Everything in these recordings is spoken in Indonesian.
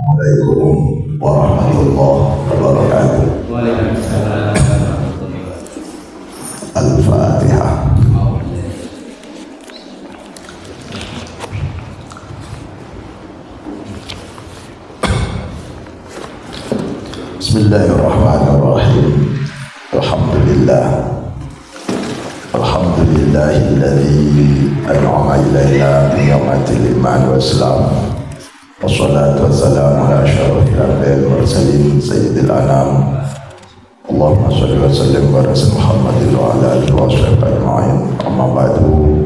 Assalamualaikum warahmatullahi wabarakatuh. Waalaikumsalam warahmatullahi wabarakatuh. Al-Fatihah. Bismillahirrahmanirrahim. Alhamdulillahilladzi an'ama ilaina bi ni'matil iman wa islam. Wassalatu wassalamu ala asyrafil anbiya'i wal mursalin sayyidil anam. Allahumma shalli wa sallim ala Muhammadin wa ala alihi wa sahbihi ajma'in. Amma ba'du.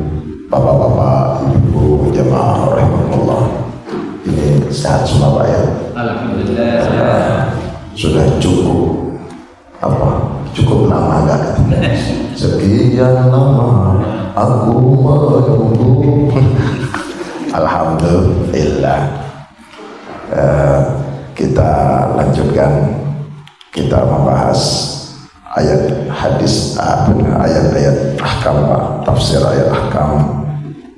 Bapak-bapak, ibu jamaah rahimakumullah. Ini sehat semua Pak ya? Alhamdulillah. Sudah cukup cukup lama enggak? Sekian lama aku menunggu. Alhamdulillah. Kita lanjutkan, kita membahas ayat hadis, ayat-ayat ahkam, tafsir ayat ahkam.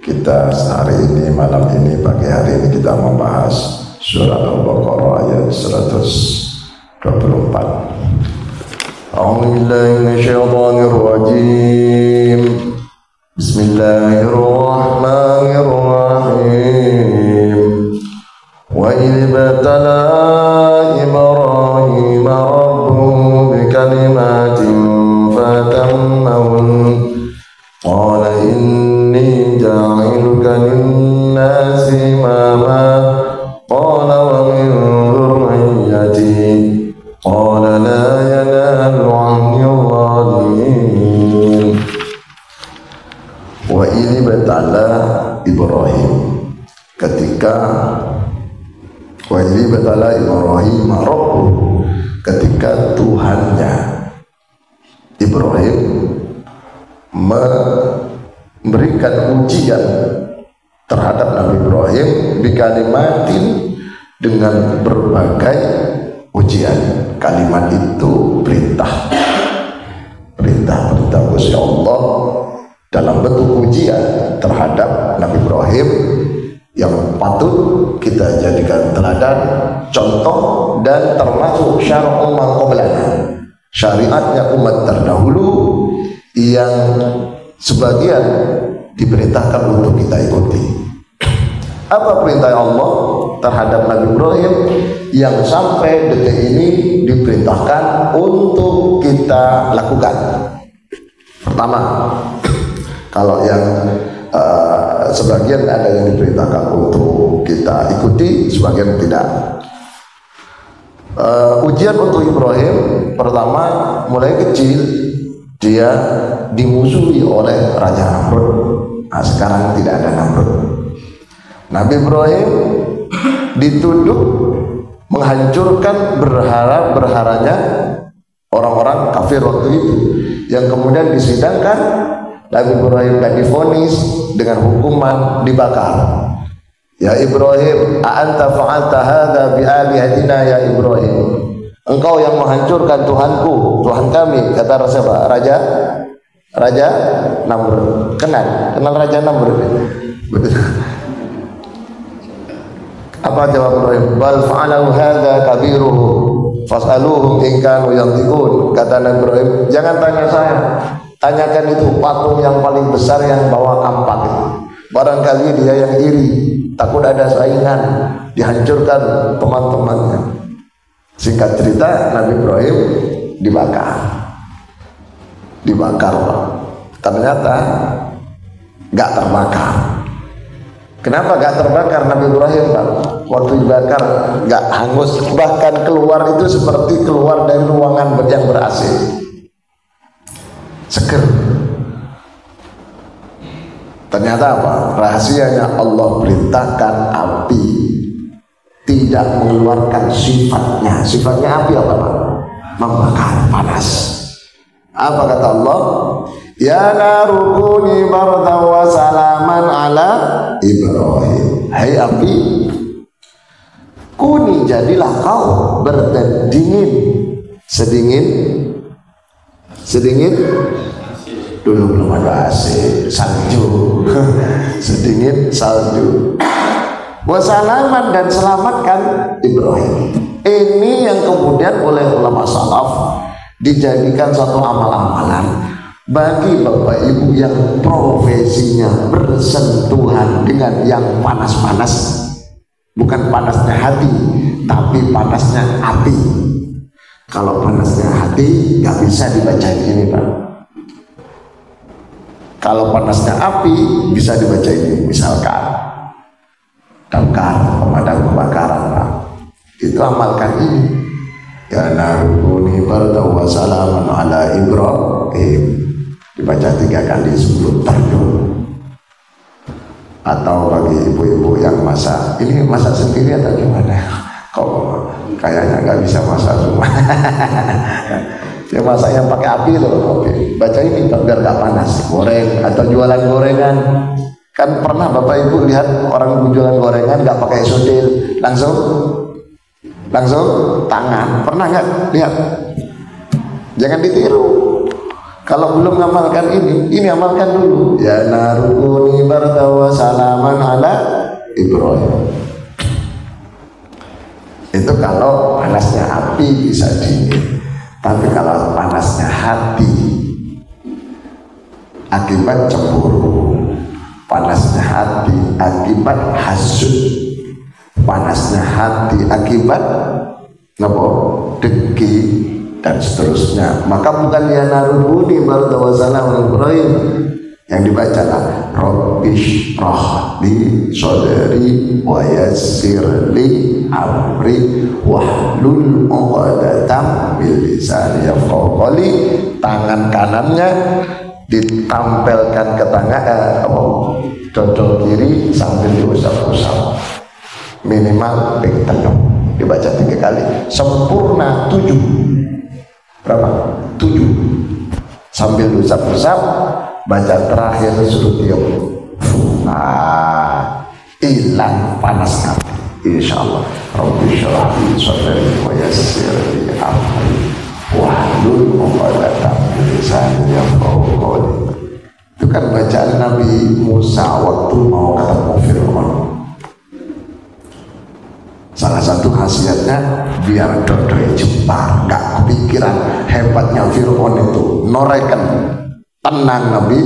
Kita hari ini, malam ini, pagi hari ini kita membahas surah Al-Baqarah ayat 124. A'udzu billahi minasyaitonir rajim. Bismillahirrahmanirrahim. Wa idh batala Ibrahim rabbuhu bikalimatin fatammahun qala inni ja'iluka lin-nasi imama qala wa min dhurriyyati qala la yanalu 'ahdi adh-dhalimin. Wa idh batala Ibrahim, ketika wa idh batala Ibrahim rabbuhu, ketika Tuhannya Ibrahim memberikan ujian terhadap Nabi Ibrahim bikalimatin, dengan berbagai ujian. Kalimat itu perintah Gusti Allah dalam bentuk ujian terhadap Nabi Ibrahim yang patut kita jadikan teladan, contoh, dan termasuk syar'u man qablana, syariatnya umat terdahulu yang sebagian diperintahkan untuk kita ikuti. Apa perintah Allah terhadap Nabi Ibrahim yang sampai detik ini diperintahkan untuk kita lakukan? Pertama, kalau yang sebagian ada yang diperintahkan untuk kita ikuti, sebagian tidak. Ujian untuk Ibrahim pertama, mulai kecil dia dimusuhi oleh Raja Namrud. Nah, sekarang tidak ada Namrud. Nabi Ibrahim dituduh menghancurkan berhala-berhalanya orang-orang kafir waktu itu, yang kemudian disidangkan. Nabi Ibrahim dan divonis dengan hukuman dibakar. Ya Ibrahim, a'anta fa'alta hadza bi alihatina ya Ibrahim. Engkau yang menghancurkan Tuhanku, Tuhan kami, kata siapa? Raja Namrud. Kenal Raja Namrud? Betul. Apa jawab Ibrahim? Bal fa'alahu hadza kabiruhu fas'aluhum in kanu yantiqun. Kata Nabi Ibrahim, jangan tanya saya, tanyakan itu patung yang paling besar yang bawa kampak itu. Barangkali dia yang iri, takut ada saingan, dihancurkan teman-temannya. Singkat cerita, Nabi Ibrahim dibakar. Ternyata gak terbakar. Kenapa gak terbakar Nabi Ibrahim, Pak? Waktu dibakar gak hangus, bahkan keluar itu seperti keluar dari ruangan yang ber-AC, seger. Ternyata apa? Rahasianya Allah perintahkan api tidak mengeluarkan sifatnya. Sifatnya api apa, Pak? Membakar, panas. Apa kata Allah? Ya narukuni bardan wa salaman ala Ibrahim. Hai api, kuni jadilah kau berdingin, sedingin dulu belum ada AC, salju sedingin salju. Wasalaman dan selamatkan Ibrahim. Ini yang kemudian oleh ulama salaf dijadikan satu amal-amalan bagi bapak ibu yang profesinya bersentuhan dengan yang panas-panas. Bukan panasnya hati, tapi panasnya api. Kalau panasnya hati nggak bisa dibacain ini Pak. Kalau panasnya api bisa dibaca ini, misalkan damkar, pemadam kebakaran Pak. Itu amalkan ini. Ya naruni bardaw wa salaman ala Ibrahim. Dibaca 3 kali sebelum terjun. Atau bagi ibu-ibu yang masak, ini masak sendiri atau gimana? Kok kayaknya nggak bisa masak semua. Ya masak yang pakai api loh. Oke. Baca ini biar nggak panas. Goreng atau jualan gorengan. Kan pernah bapak ibu lihat orang jualan gorengan nggak pakai sodil, langsung tangan. Pernah nggak lihat? Jangan ditiru. Kalau belum ngamalkan ini amalkan dulu. Ya naruni bardaw wa salaman ala Ibrahim. Itu kalau panasnya api bisa dingin. Tapi kalau panasnya hati akibat cemburu, panasnya hati akibat hasud, panasnya hati akibat dengki dan seterusnya, maka bukan ya narubuni bardaw wa salaman Ibrahim yang dibacalah Rabbish rahli sodri wa yassir li amri wahlul 'uqdatam min lisani yafqahu qawli. Tangan kanannya ditampilkan ke tangan dodol kiri sambil diusap-usap, minimal ping tengah, dibaca 3 kali sempurna 7. Berapa? 7. Sambil usap-usap, baca terakhir suruh diam. Hilang panas hati. Insyaallah. Rabbi syrah li sadri wa yassir li amri wahlul 'uqdatam min lisani yafqahu qawli. Itu kan bacaan Nabi Musa waktu mau ketemu Fir'aun. Salah satu khasiatnya biar dodoi jempar, gak kepikiran. Hebatnya Fir'aun itu noreken tenang Nabi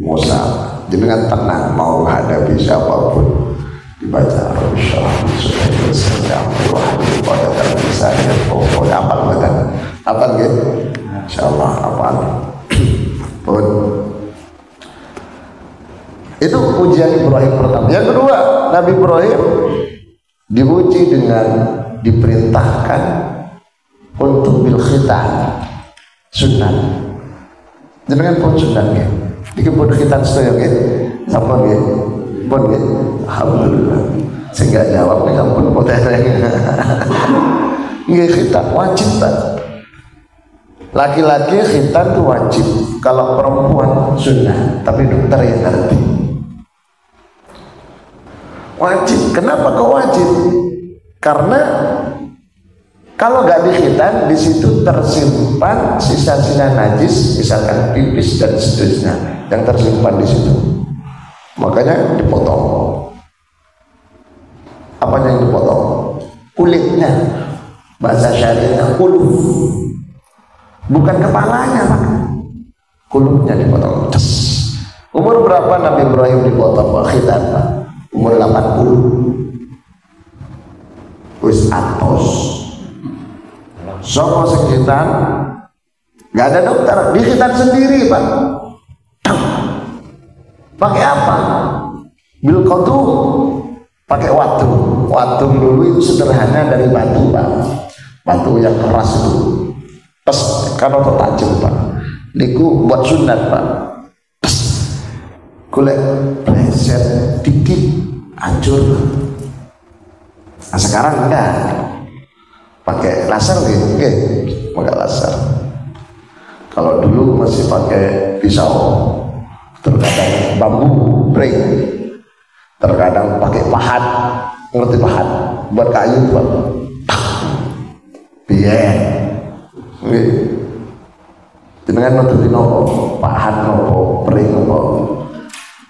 Musa, dengan tenang mau hadapi siapapun. Dibaca apa gitu? Insyaallah apal. Pun itu ujian Ibrahim pertama. Yang kedua, Nabi Ibrahim diuji dengan diperintahkan untuk bil khitan sunat. Jenengan pun sunat nggih. Iki pun khitan sedaya nggih. Sapa nggih? Pun nggih. Alhamdulillah. Sehingga jawab nek ampun potensi. Nggih khitan wajib Pak. Laki-laki khitan itu wajib. Kalau perempuan sunnah, tapi dokter yang ngerti. Wajib. Kenapa kok wajib? Karena kalau nggak dikhitan, di situ tersimpan sisa-sisa najis, misalkan pipis dan seterusnya yang tersimpan di situ. Makanya dipotong. Apanya yang dipotong? Kulitnya. Bahasa syariatnya kuluf. Bukan kepalanya, Pak. Kulupnya dipotong. Umur berapa Nabi Ibrahim dipotong Pak? Khitan Pak? Umur 80. Wis atos. Sopo sekitar nggak ada dokter, dikhitan sendiri Pak. Pakai apa? Bil kotu, pakai watu. Watu dulu itu sederhana dari batu Pak. Batu yang keras itu. Pas kalau tajam Pak. Niku buat sunat Pak. Kulit pleset dikit hancur. Nah, sekarang enggak. Pakai laser gitu, oke, pakai laser. Kalau dulu masih pakai pisau, terkadang bambu, break, terkadang pakai pahat, ngerti pahat, buat kayu, buat biar, dengan nutupi nopo, pahat nopo, break nopo,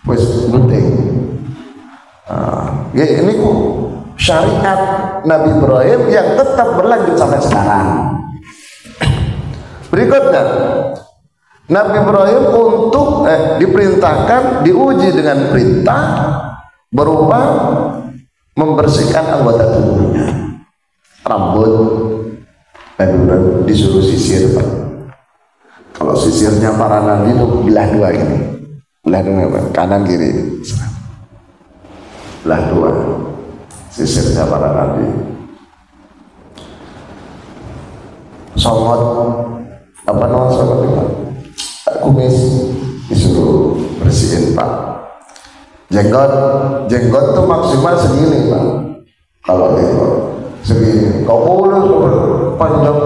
wes gunting. Ya, ini kok syariat Nabi Ibrahim yang tetap berlanjut sampai sekarang. Berikutnya, Nabi Ibrahim untuk diperintahkan, diuji dengan perintah berupa membersihkan anggota tubuhnya. Rambut Nabi Ibrahim disuruh sisir, Pak. Kalau sisirnya para nabi itu belah dua gini, belah dua, kanan kiri, belah dua sisirnya para nabi. Songot apa namanya, songot itu kumis disuruh bersihin, Pak. Jenggot tuh maksimal segini, Pak. Kalau jenggot segini, kau boleh panjang,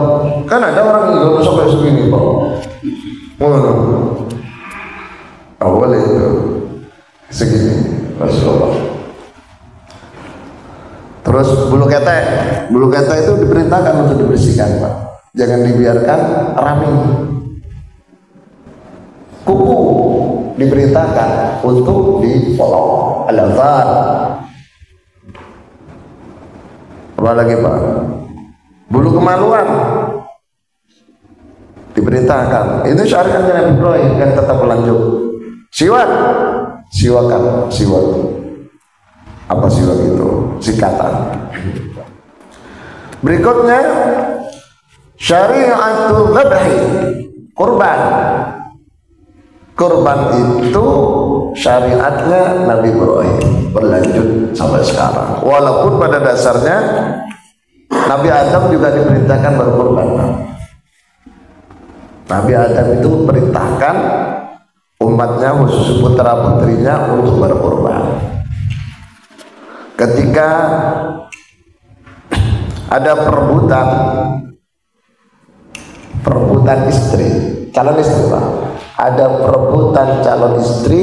kan ada orang yang sampai segini, Pak. Boleh itu segini, Rasulullah. Terus bulu ketek itu diperintahkan untuk dibersihkan, Pak. Jangan dibiarkan ramping. Kuku diperintahkan untuk dipotong. Al-azhar. Apa lagi, Pak? Bulu kemaluan diperintahkan. Itu syariatnya Nabi Ibrahim yang tetap berlanjut. Siwak. Apa siwak itu? Sikatan. Berikutnya syariatul dzabhi, kurban. Kurban itu syariatnya Nabi Ibrahim berlanjut sampai sekarang. Walaupun pada dasarnya Nabi Adam juga diperintahkan berkurban. Nabi Adam itu memerintahkan umatnya, khusus putra putrinya, untuk berkurban. Ketika ada perebutan istri, calon istri, Pak. Ada perebutan calon istri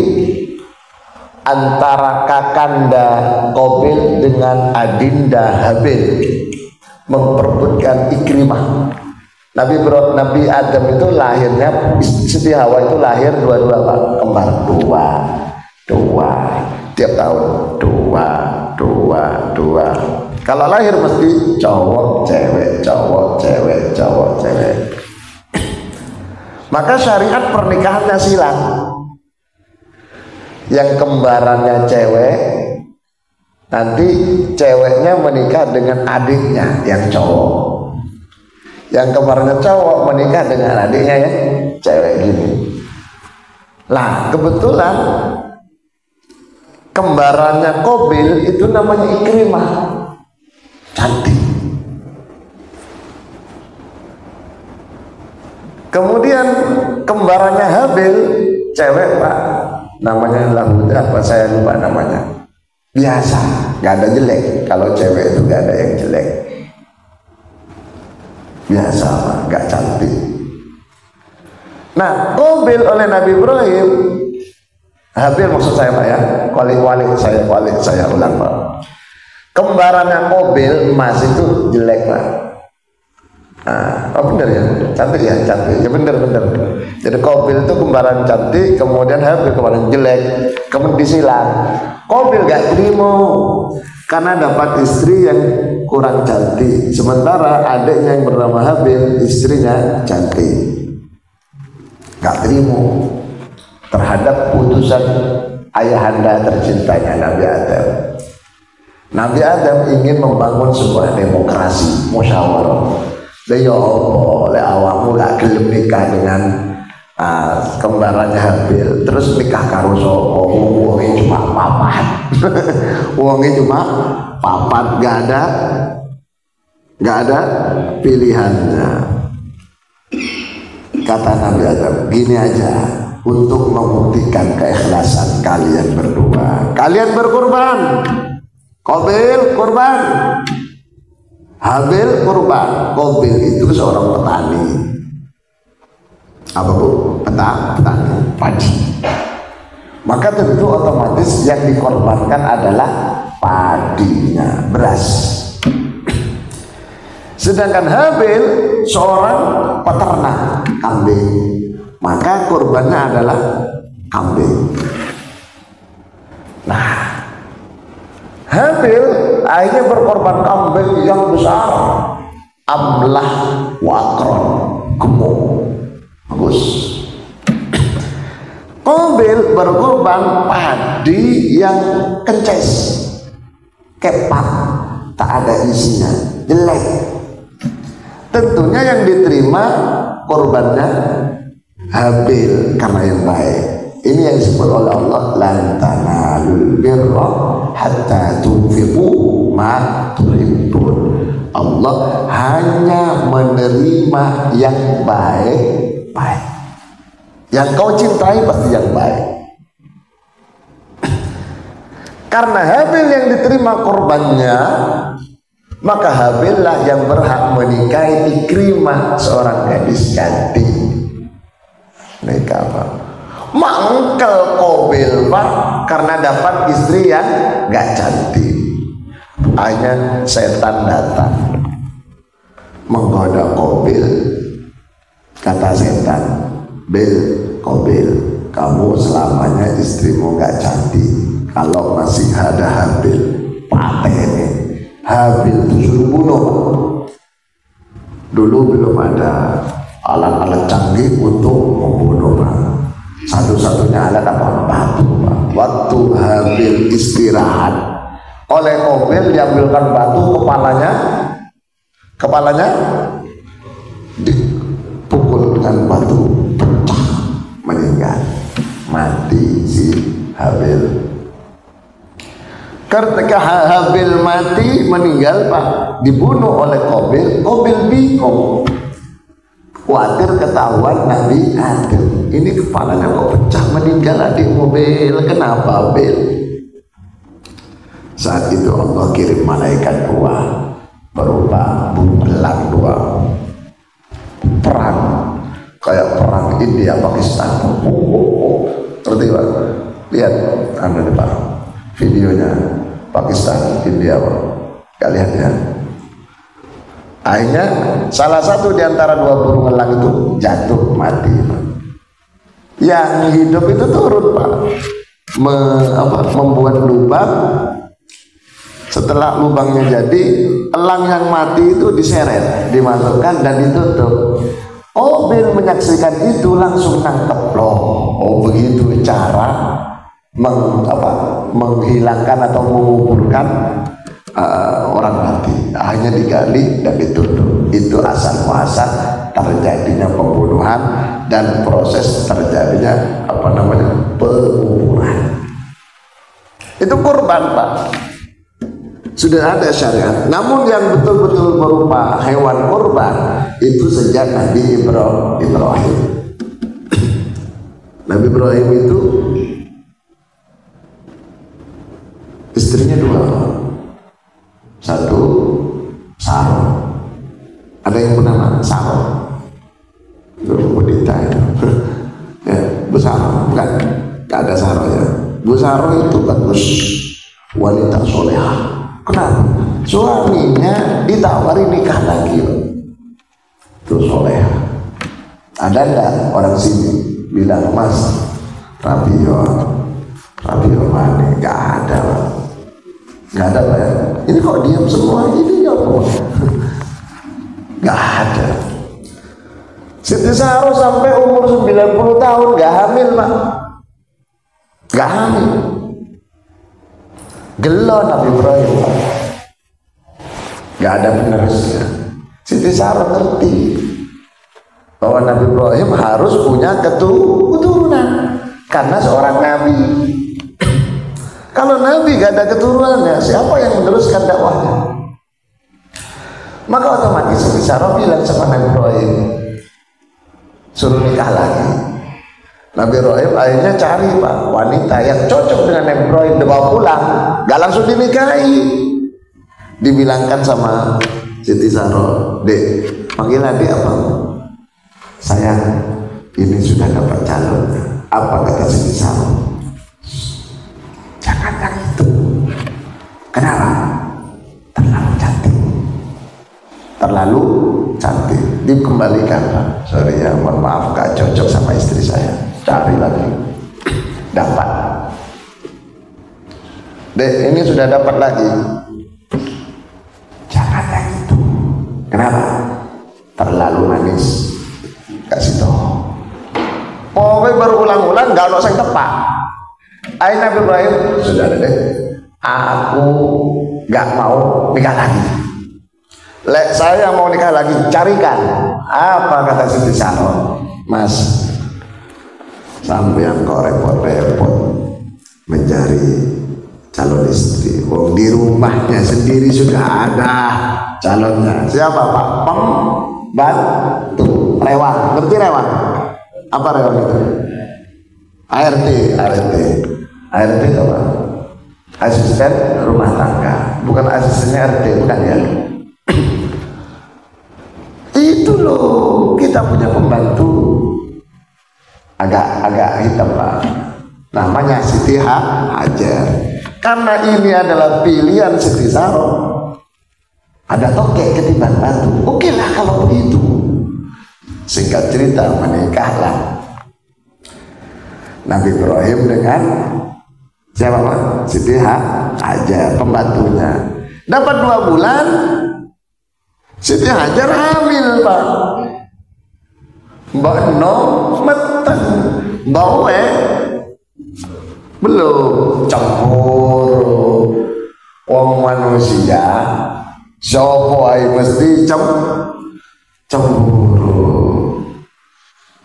antara kakanda Qabil dengan adinda Habil, memperebutkan Ikrimah. Nabi Adam itu lahirnya, Siti Hawa itu lahir dua-dua, Pak, kembar, dua tiap tahun, dua. Kalau lahir mesti cowok cewek. Maka syariat pernikahannya silang. Yang kembarannya cewek, nanti ceweknya menikah dengan adiknya yang cowok. Yang kembarannya cowok menikah dengan adiknya yang cewek gini. Lah, kebetulan kembarannya Qabil itu namanya Ikrimah, cantik. Kemudian kembarannya Habil, cewek, Pak, namanya Lahuda, apa saya lupa namanya. Biasa, gak ada jelek. Kalau cewek itu gak ada yang jelek. Biasa, Pak, gak cantik. Nah, Qabil oleh Nabi Ibrahim, Habil maksud saya, Pak, ya. Saya ulang, Pak. Kembarannya Qabil, emas itu jelek, Pak. Oh benar ya, cantik ya, benar. Jadi Qabil itu kembaran cantik, kemudian Habil kembaran jelek, kemudian disilang. Qabil gak terima karena dapat istri yang kurang cantik, sementara adiknya yang bernama Habil istrinya cantik. Gak terima terhadap putusan ayahanda tercintanya Nabi Adam. Nabi Adam ingin membangun sebuah demokrasi musyawarah. Ya Allah, awakmu gak gelem nikah dengan kembarannya Habil, terus nikah karo sapa? Wonge cuma papat. Gak ada pilihannya. Kata Nabi Adam, gini aja, untuk membuktikan keikhlasan kalian berdua, kalian berkurban. Qabil kurban, Habil kurban. Qabil itu seorang petani. Apa, Bu? Petani padi. Maka tentu otomatis yang dikorbankan adalah padinya, beras. Sedangkan Habil seorang peternak kambing, maka kurbannya adalah kambing. Nah, Habil akhirnya berkorban kambing yang besar, amlah wakron, gemuk, bagus. Qabil berkorban padi yang kences, kepak, tak ada isinya, jelek. Tentunya yang diterima korbannya Habil karena yang baik. Ini yang disebut oleh Allah, lan tanalul birra hatta tunfiqu ma tuhibbun. Allah hanya menerima yang baik-baik. Yang kau cintai pasti yang baik. Karena Habil yang diterima korbannya, maka Habillah yang berhak menikahi Ikrimah, seorang gadis cantik. Nikah Pak, mangkel Qabil Pak, karena dapat istri yang gak cantik. Hanya setan datang menggoda Qabil. Kata setan, Qabil, kamu selamanya istrimu gak cantik. Kalau masih ada Habil, paten. Habil itu suruh bunuh. Dulu belum ada alat-alat canggih untuk membunuh Pak. Satu-satunya alat apa? Batu Pak. Waktu Habil istirahat, oleh Qabil diambilkan batu, kepalanya dipukul dengan batu, pecah, meninggal, mati si Habil. Ketika Habil mati, meninggal Pak, dibunuh oleh Qabil. Qabil bingung, khawatir ketahuan Nabi Adam. Ini kepalanya kok pecah, meninggal adikmu Bil. Kenapa Bil? Saat itu Allah kirim malaikat dua berupa burung elang dua, perang kayak perang India Pakistan. Ngerti Pak? Lihat anda di Pak, videonya Pakistan India Pak, kalian ya. Akhirnya salah satu di antara dua burung elang itu jatuh mati Pak. Yang hidup itu turun Pak, membuat lubang. Setelah lubangnya jadi, elang yang mati itu diseret, dimasukkan dan ditutup. Qabil menyaksikan itu langsung nangkep loh. Oh begitu cara menghilangkan atau menguburkan orang mati. Hanya digali dan ditutup. Itu asal muasal terjadinya pembunuhan dan proses terjadinya penguburan. Itu kurban Pak. Sudah ada syariat. Namun yang betul-betul berupa hewan kurban itu sejak Nabi Ibrahim. Nabi Ibrahim itu istrinya dua, satu Sarah. Ada yang bernama Sarah, itu wanita itu. Ya, Bu Sarah, bukan? Gak ada Sarah ya. Bu Sarah itu bagus, wanita solehah. Kenapa? Suaminya ditawari nikah lagi, terus soleh. Ada enggak orang sini bilang, Mas Rabio mana? Enggak ada Pak. Enggak ada Pak ya? Ini kok diam semua ini ya Pak? Enggak ada. Siti Sarah sampai umur 90 tahun enggak hamil Pak. Enggak hamil. Gelo Nabi Ibrahim, gak ada penerusnya. Siti Sarah ngerti bahwa Nabi Ibrahim harus punya keturunan karena seorang nabi. Kalau nabi gak ada keturunannya, siapa yang meneruskan dakwahnya? Maka otomatis Siti Sarah bilang sama Nabi Ibrahim, suruh nikah lagi. Nabi Ibrahim akhirnya cari Pak wanita yang cocok dengan Nabi Ibrahim, dibawa pulang, gak langsung dinikahi. Dibilangkan sama Siti Sarah, Dek, panggil adik apa? Sayang, ini sudah dapat calon. Apa kata Siti Sarah? Jangan yang itu. Kenapa? Terlalu cantik. Terlalu cantik. Dikembalikan Pak. Sorry ya, mohon maaf gak cocok sama istri saya. Cari lagi, dapat. Dek, ini sudah dapat lagi. Jangan yang itu. Kenapa? Terlalu manis. Kasih tahu. Pokoknya berulang-ulang nggak usah tepak. Ayat Nabi Ibrahim, sudah ada deh. Aku nggak mau nikah lagi. Lek saya mau nikah lagi, carikan. Apa kata Siti Saron? Mas, sampean kok repot-repot mencari calon istri. Oh, di rumahnya sendiri sudah ada calonnya. Siapa Pak? Pembantu. Rewan. Ngerti rewan? Apa rewan itu? ART. ART itu apa? Asisten rumah tangga. Bukan asistennya RT, bukan ya? Itu loh, kita punya pembantu agak hitam Pak, namanya Siti Hajar. Karena ini adalah pilihan Siti Saron, ada tokek ketimbang batu. Oke lah kalau begitu. Singkat cerita, menikahlah Nabi Ibrahim dengan siapa Pak? Siti Hajar, pembantunya. Dapat 2 bulan Siti Hajar hamil Pak. Mbak No meteng, bawe belum campur. Wong manusia sopo ae mesti cemburu.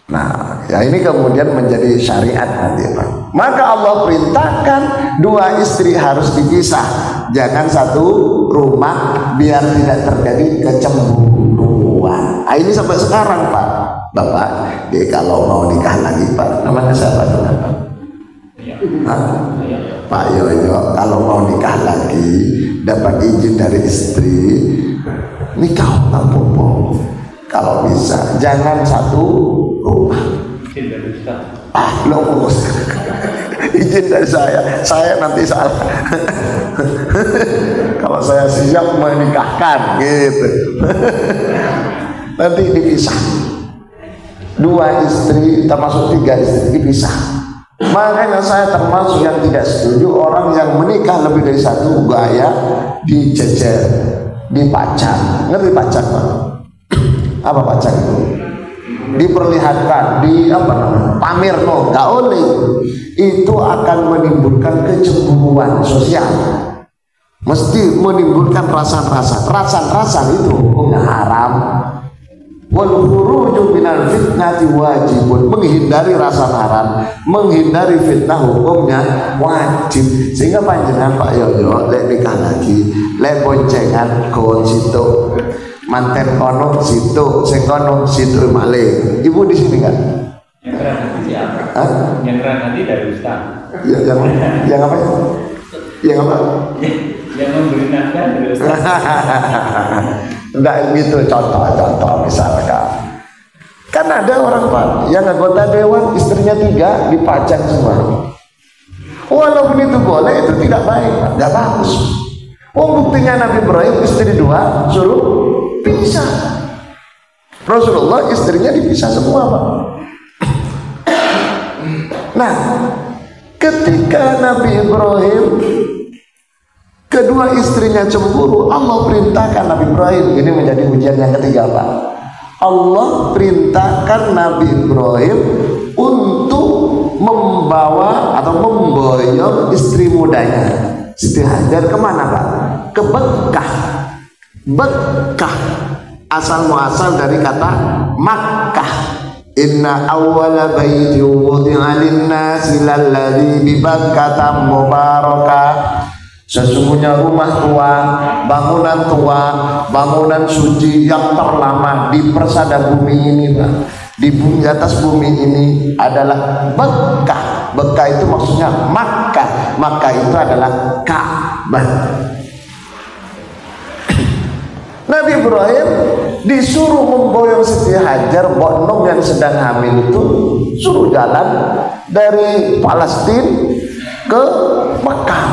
Nah, ya ini kemudian menjadi syariat nanti Pak. Maka Allah perintahkan 2 istri harus dipisah, jangan satu rumah biar tidak terjadi kecemburuan. Nah, ini sampai sekarang Pak. Bapak, kalau mau nikah lagi Pak, namanya siapa tuh Pak? Pak Yoyo, kalau mau nikah lagi dapat izin dari istri, nikah apa? Kalau bisa jangan satu rumah. Loh, izin dari saya nanti salah. Kalau saya siap menikahkan gitu. Nanti dipisah. 2 istri termasuk 3 istri dipisah. Makanya saya termasuk yang tidak setuju orang yang menikah lebih dari 1 gaya dijejer, dipacang. Ngerti pacang Pak? Apa pacang itu? Diperlihatkan, pamer, no, gak boleh. Itu akan menimbulkan kecemburuan sosial. Mesti menimbulkan rasan-rasan itu hukumnya haram. Wal khuruju minal fitnati wajibun. Menghindari rasa haram, menghindari fitnah hukumnya wajib. Sehingga panjenengan Pak Yoyo lek nikah lagi, lek boncengan kon situ, manten kono situ, sing kono situ malih. Ibu di sini kan? Yang keren nanti siapa? Yang keren nanti dari Ustaz. Ya, yang apa? Yang apa? Yang memberi nafkah dari Ustaz. Enggak gitu, contoh misalkan kan ada orang Pak yang anggota dewan istrinya 3 dipajang semua. Walaupun itu boleh, itu tidak baik Pak, enggak bagus. Buktinya Nabi Ibrahim istri 2 suruh pisah. Rasulullah istrinya dipisah semua Pak. Nah, ketika Nabi Ibrahim kedua istrinya cemburu, Allah perintahkan Nabi Ibrahim, ini menjadi ujian yang ketiga Pak. Allah perintahkan Nabi Ibrahim untuk membawa atau memboyong istri mudanya Siti Hajar kemana Pak? Ke Bekkah. Bekkah asal muasal dari kata Makkah. Inna awwala baiti wudi'a lin-nasi lalladzi bi Bakkah mubarakah. Sesungguhnya rumah tua, bangunan suci yang terlama di persada bumi ini Pak, di atas bumi ini adalah Bekkah. Bekkah itu maksudnya Makkah. Makkah itu adalah Ka'bah. Nabi Ibrahim disuruh memboyong Siti Hajar, boknom yang sedang hamil itu, suruh jalan dari Palestina ke Mekah.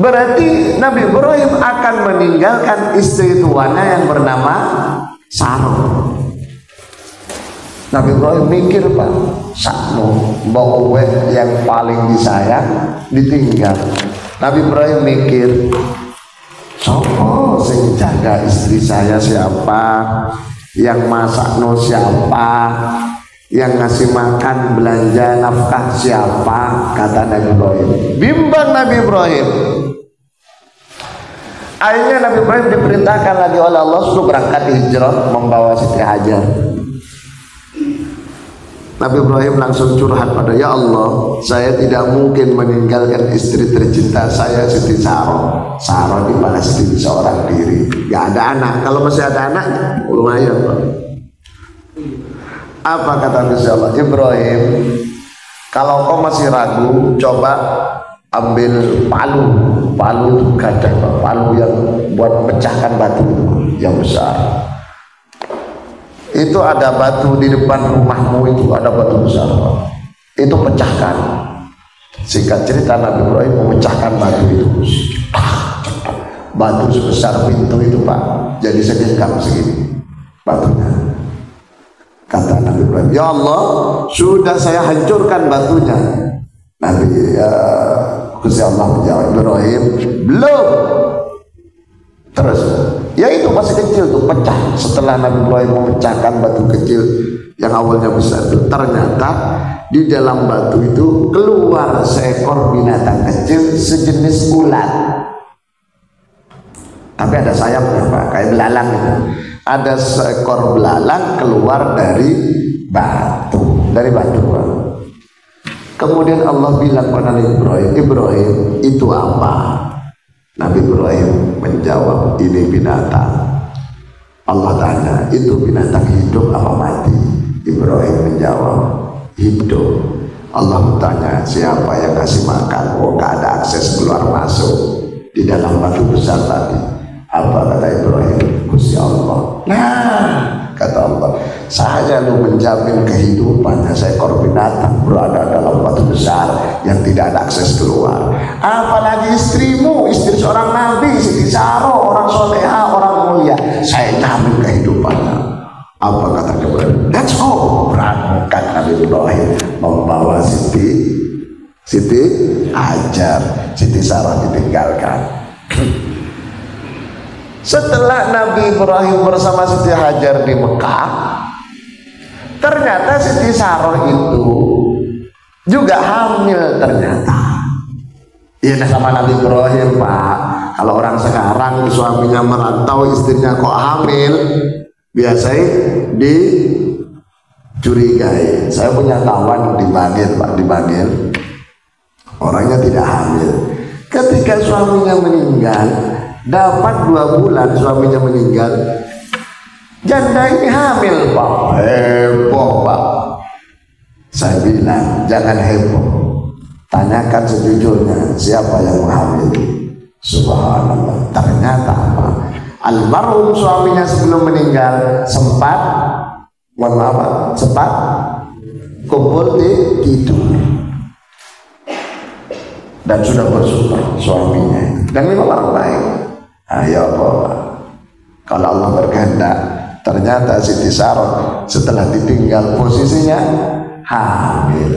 Berarti Nabi Ibrahim akan meninggalkan istri tuanya yang bernama Sarah. Nabi Ibrahim mikir Pak, sakno mbok yang paling disayang ditinggal. Nabi Ibrahim mikir, sopo sing jaga istri saya siapa, yang masak no siapa, yang ngasih makan belanja nafkah siapa, kata Nabi Ibrahim. Bimbang Nabi Ibrahim. Akhirnya Nabi Ibrahim diperintahkan lagi oleh Allah suruh berangkat hijrah membawa Siti Hajar. Nabi Ibrahim langsung curhat pada, ya Allah, saya tidak mungkin meninggalkan istri tercinta saya Siti Saroh. Saroh di Palestina seorang diri, gak ada anak. Kalau masih ada anak lumayan Pak. Apa kata Allah? Ibrahim, kalau kau masih ragu, coba ambil palu. Palu itu kadang palu yang buat pecahkan batu yang besar. Itu ada batu di depan rumahmu, itu ada batu besar Pak. Itu pecahkan. Singkat cerita Nabi Ibrahim memecahkan batu itu. Batu sebesar pintu itu Pak, jadi segenggam segini batunya. Kata Nabi Ibrahim, ya Allah, sudah saya hancurkan batunya. Nabi Gusti Allah menjawab, Ibrahim, belum. Terus, ya itu masih kecil tuh, pecah. Setelah Nabi Ibrahim memecahkan batu kecil yang awalnya besar itu, ternyata di dalam batu itu keluar seekor binatang kecil sejenis ulat. Tapi ada sayapnya Pak, kayak belalang itu. Ada seekor belalang keluar dari batu, Pak. Kemudian Allah bilang kepada Ibrahim, Ibrahim, itu apa? Nabi Ibrahim menjawab, ini binatang. Allah tanya, itu binatang hidup apa mati? Ibrahim menjawab, hidup. Allah bertanya, siapa yang kasih makan? Oh, gak ada akses keluar masuk di dalam batu besar tadi. Apa kata Ibrahim? Gusti Allah. Nah, kata Allah, saya lu menjamin kehidupannya seekor binatang berada dalam batu besar yang tidak ada akses keluar. Apalagi istrimu, istri seorang nabi, Siti Saroh, orang soleha, orang mulia, saya jamin kehidupannya. Apa kata Ibrahim? Let's go. Berangkat Nabi Ibrahim membawa Siti Hajar. Siti Saroh ditinggalkan. Setelah Nabi Ibrahim bersama Siti Hajar di Mekah, ternyata Siti Saroh itu juga hamil ternyata. Iya sama Nabi Ibrahim Pak. Kalau orang sekarang suaminya merantau, istrinya kok hamil, biasanya dicurigai. Saya punya kawan di Bangil Pak, di Bangil, orangnya tidak hamil. Ketika suaminya meninggal, dapat 2 bulan suaminya meninggal, janda ini hamil Pak. Heboh Pak. Saya bilang jangan heboh, tanyakan sejujurnya siapa yang menghamili. Subhanallah. Ternyata apa? Almarhum suaminya sebelum meninggal sempat kumpul tidur dan sudah bersumpah suaminya, dan memang orang baik. Ya Allah, kalau Allah berkehendak, ternyata Siti Saroh setelah ditinggal posisinya hamil.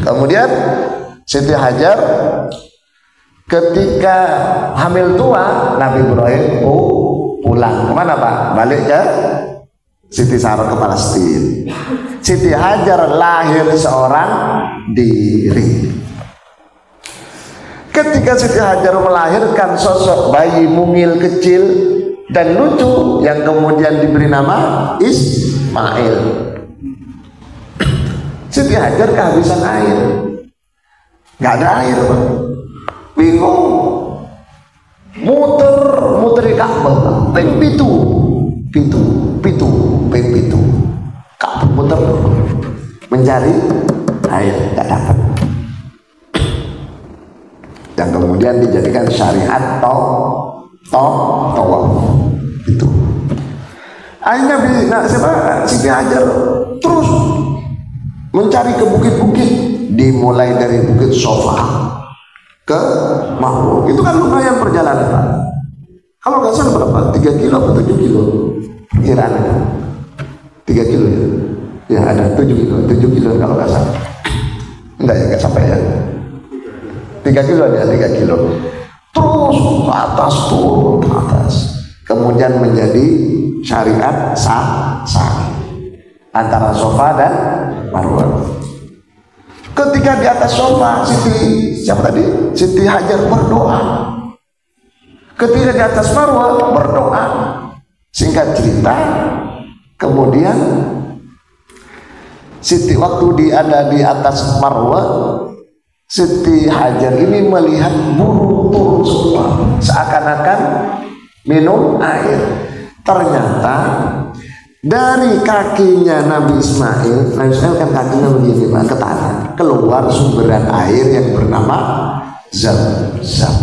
Kemudian Siti Hajar ketika hamil tua, Nabi Ibrahim pulang kemana Pak? Balik ke Siti Saroh ke Palestina. Siti Hajar lahir seorang diri. Ketika Siti Hajar melahirkan sosok bayi mungil kecil dan lucu yang kemudian diberi nama Ismail, Siti Hajar kehabisan air, nggak ada air, bingung, muter di Ka'bah, ping pitu, Ka'bah muter mencari air, nggak dapat. Yang kemudian dijadikan syariat tawaf itu. Akhirnya Siti Hajar terus mencari ke bukit-bukit, dimulai dari Bukit Sofa ke Mahmud. Itu kan lumayan perjalanan Pak. Kalau nggak salah berapa? 3 kilo atau 7 kilo perkiraan. 3 kilo ya? Ya ada 7 kilo kalau nggak salah. Enggak ya, nggak sampai ya. 3 kilo ada, 3 kilo. Terus ke atas, turun ke atas. Kemudian menjadi syariat sah antara Safa dan Marwah. Ketika di atas Safa, Siti Hajar berdoa. Ketika di atas Marwah berdoa. Singkat cerita, kemudian Siti waktu ada di atas Marwah, Siti Hajar ini melihat burung turun semua, seakan-akan minum air. Ternyata dari kakinya Nabi Ismail kan kakinya begini Pak, ke tanah, keluar sumberan air yang bernama Zam-Zam,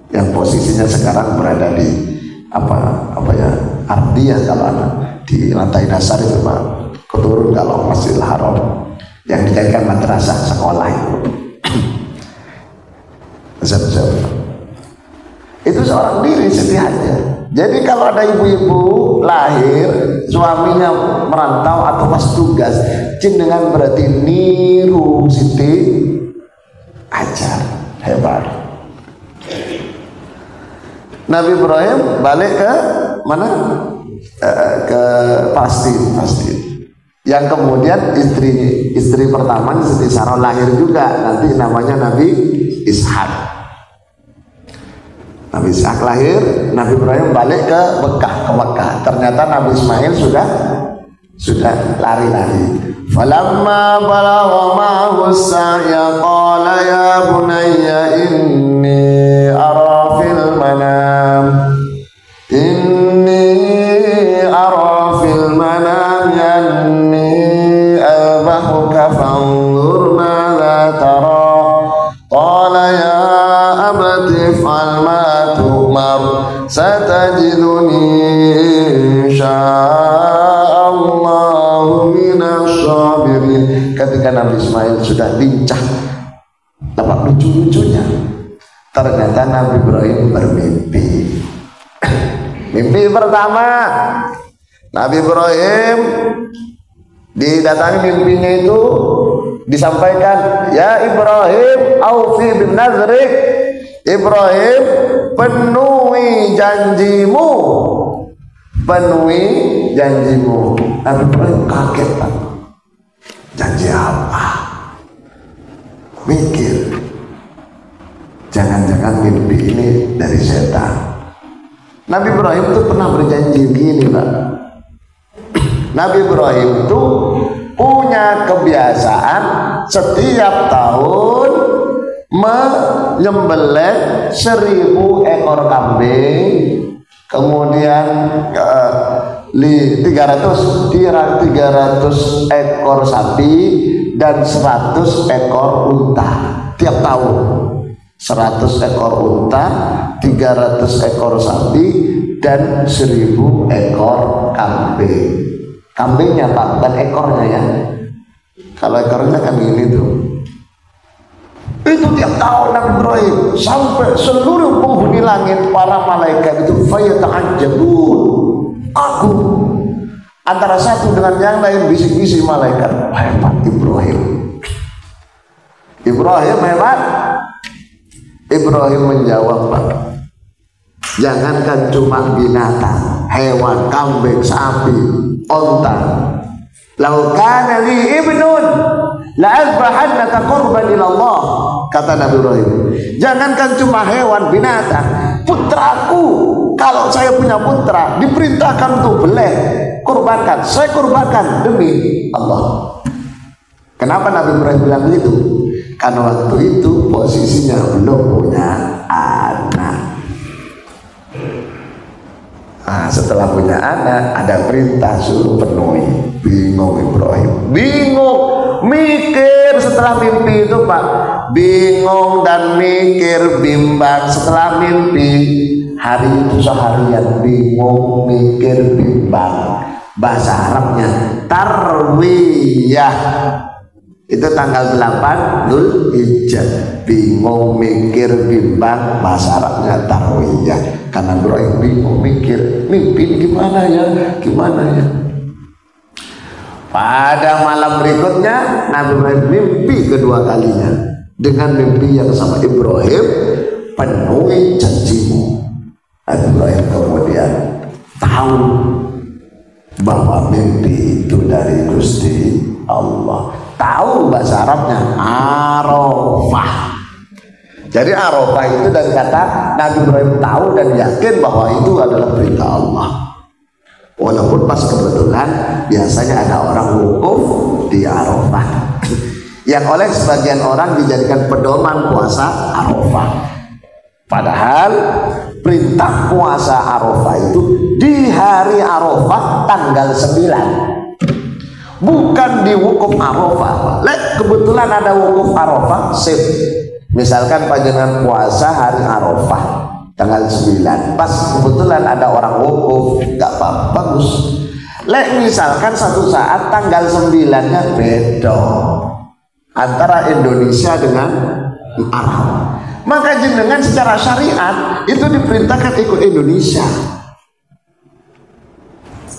yang posisinya sekarang berada di Ardiyah, kalau di lantai dasar itu Pak, keturun kalau Masjidil Haram yang dijadikan madrasah sekolah itu. Zam-Zam itu seorang diri Siti Hajar. Jadi kalau ada ibu-ibu lahir, suaminya merantau atau pas tugas, jenengan berarti niru Siti Hajar. Hebat. Nabi Ibrahim balik ke mana? Ke Palestina. Yang kemudian istri pertama Siti Sarah lahir juga, nanti namanya Nabi Ishak. Nabi Ishak lahir, Nabi Ibrahim balik ke Mekah. Ternyata Nabi Ismail sudah lari-lari. Falamma balagha ma'ahu as-sa'ya qala ya bunayya inni ara fil manam anni adbahuka fanzur madza tara qala ya abati if'al ma tu'mar satajiduni insya'allahu minasyabirin. Ketika Nabi Ismail sudah lincah tampak lucu-lucunya, ternyata Nabi Ibrahim bermimpi. Mimpi pertama, Nabi Ibrahim didatangi, mimpinya itu disampaikan, ya Ibrahim aufi bin nazrik, Ibrahim penuhi janjimu. Nabi Ibrahim kaget Pak. Janji apa? Mikir, jangan-jangan mimpi ini dari setan. Nabi Ibrahim itu pernah berjanji begini Pak. Nabi Ibrahim itu punya kebiasaan setiap tahun menyembelih 1000 ekor kambing, kemudian 300 ekor sapi dan 100 ekor unta tiap tahun. 100 ekor unta, 300 ekor sapi, dan 1000 ekor kambing. Kambingnya Pak, bukan ekornya ya. Kalau ekornya kan gini tuh. Itu tiap tahun Nabi Ibrahim, sampai seluruh penghuni langit, para malaikat itu fayata'ajjabun, aku antara satu dengan yang lain bisik-bisik malaikat, hebat Ibrahim. Ibrahim hebat. Ibrahim menjawab Pak, jangankan cuma binatang, hewan, kambing, sapi, onta, lau kana li ibnun la azbahannaka qurban ila Allah, kata Nabi Ibrahim. Jangankan cuma hewan, binatang, putraku, kalau saya punya putra diperintahkan untuk beleh, kurbankan, saya kurbankan demi Allah. Kenapa Nabi Ibrahim bilang begitu? Karena waktu itu posisinya belum punya anak. Nah, setelah punya anak ada perintah suruh penuhi. Bingung Ibrahim, bingung, mikir setelah mimpi itu Pak, bingung dan mikir, bimbang setelah mimpi. Hari itu seharian bingung, mikir, bimbang. Bahasa Arabnya tarwiyah. Itu tanggal 8 Dzulhijjah. Bingung, mikir, bimbang, bahasa Arabnya tarwiyah. Karena Ibrahim bingung mikir, mimpi gimana ya. Pada malam berikutnya Nabi Ibrahim mimpi kedua kalinya. Dengan mimpi yang sama, Ibrahim, penuhi janjimu. Nabi Ibrahim kemudian tahu bahwa mimpi itu dari Gusti Allah. Tahu bahasa Arabnya Arafah. Jadi Arafah itu dari kata Nabi Ibrahim tahu dan yakin bahwa itu adalah perintah Allah. Walaupun pas kebetulan biasanya ada orang wukuf di Arafah yang oleh sebagian orang dijadikan pedoman puasa Arafah. Padahal perintah puasa Arafah itu di hari Arafah tanggal 9. Bukan di wukuf Arafah. Kebetulan ada wukuf Arafah, sip. Misalkan panjenengan puasa hari Arafah tanggal 9, pas kebetulan ada orang wukuf, gak apa-apa, bagus. Misalkan satu saat tanggal 9-nya beda antara Indonesia dengan Arab, maka jenengan secara syariat itu diperintahkan ikut Indonesia.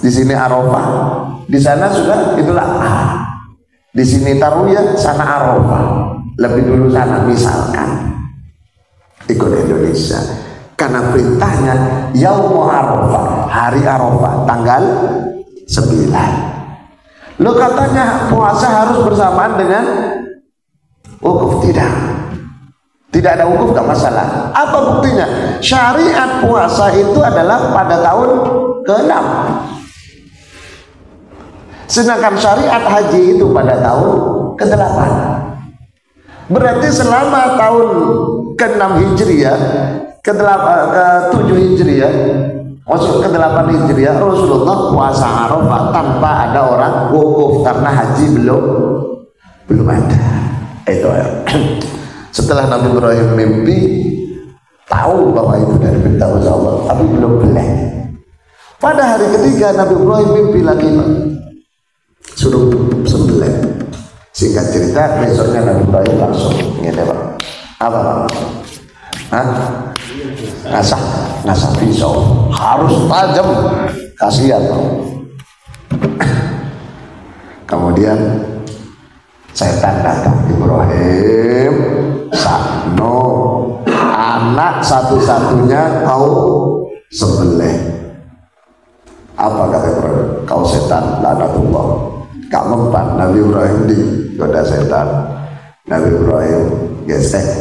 Di sini Arafah, di sana sudah itulah di sini Tarwiyah, sana Arafah, lebih dulu sana, misalkan ikut Indonesia karena perintahnya Yaumul Arafah, hari Arafah tanggal 9. Lo katanya puasa harus bersamaan dengan wukuf? Tidak ada wukuf, gak masalah. Apa buktinya? Syariat puasa itu adalah pada tahun ke-6, sedangkan syariat haji itu pada tahun ke-8. Berarti selama tahun ke-6 Hijriah, ke-7 Hijriah, masuk ke-8 Hijriah, Rasulullah puasa Arafah tanpa ada orang wukuf karena haji belum ada. Itu ya. Setelah Nabi Ibrahim mimpi, tahu bahwa itu dari perintah Allah, tapi belum beleh. Pada hari ketiga Nabi Ibrahim mimpi lagi, suruh sembelih. Singkat cerita, besoknya Nabi Ibrahim langsung ini Pak. Apa Pak? Ngasah pisau, harus tajam, kasihan. Kemudian setan datang, Ibrahim, sakno, anak satu-satunya kau sembelih. Apa kata Ibrahim? Kau setan, laknatullah. Gak mempan. Nabi Ibrahim digoda setan. Nabi Ibrahim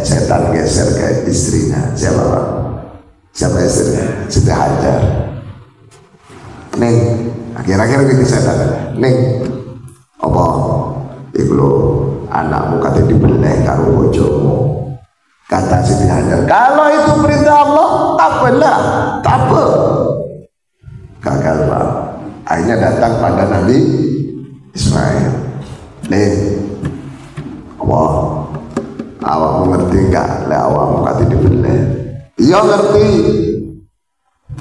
setan geser ke istrinya. Siapa Pak? Siapa istrinya? Siti Hajar. Ning, akhir-akhir gitu setan. Ning, apa? Iku anakmu kata dibeleh karo bojomu. Kata Siti Hajar, kalau itu perintah Allah, apalah, tak apa. Gagal Pak. Akhirnya datang pada Nabi Ismail. Awak mengerti enggak? Awak kata dibeleh. Iya ngerti.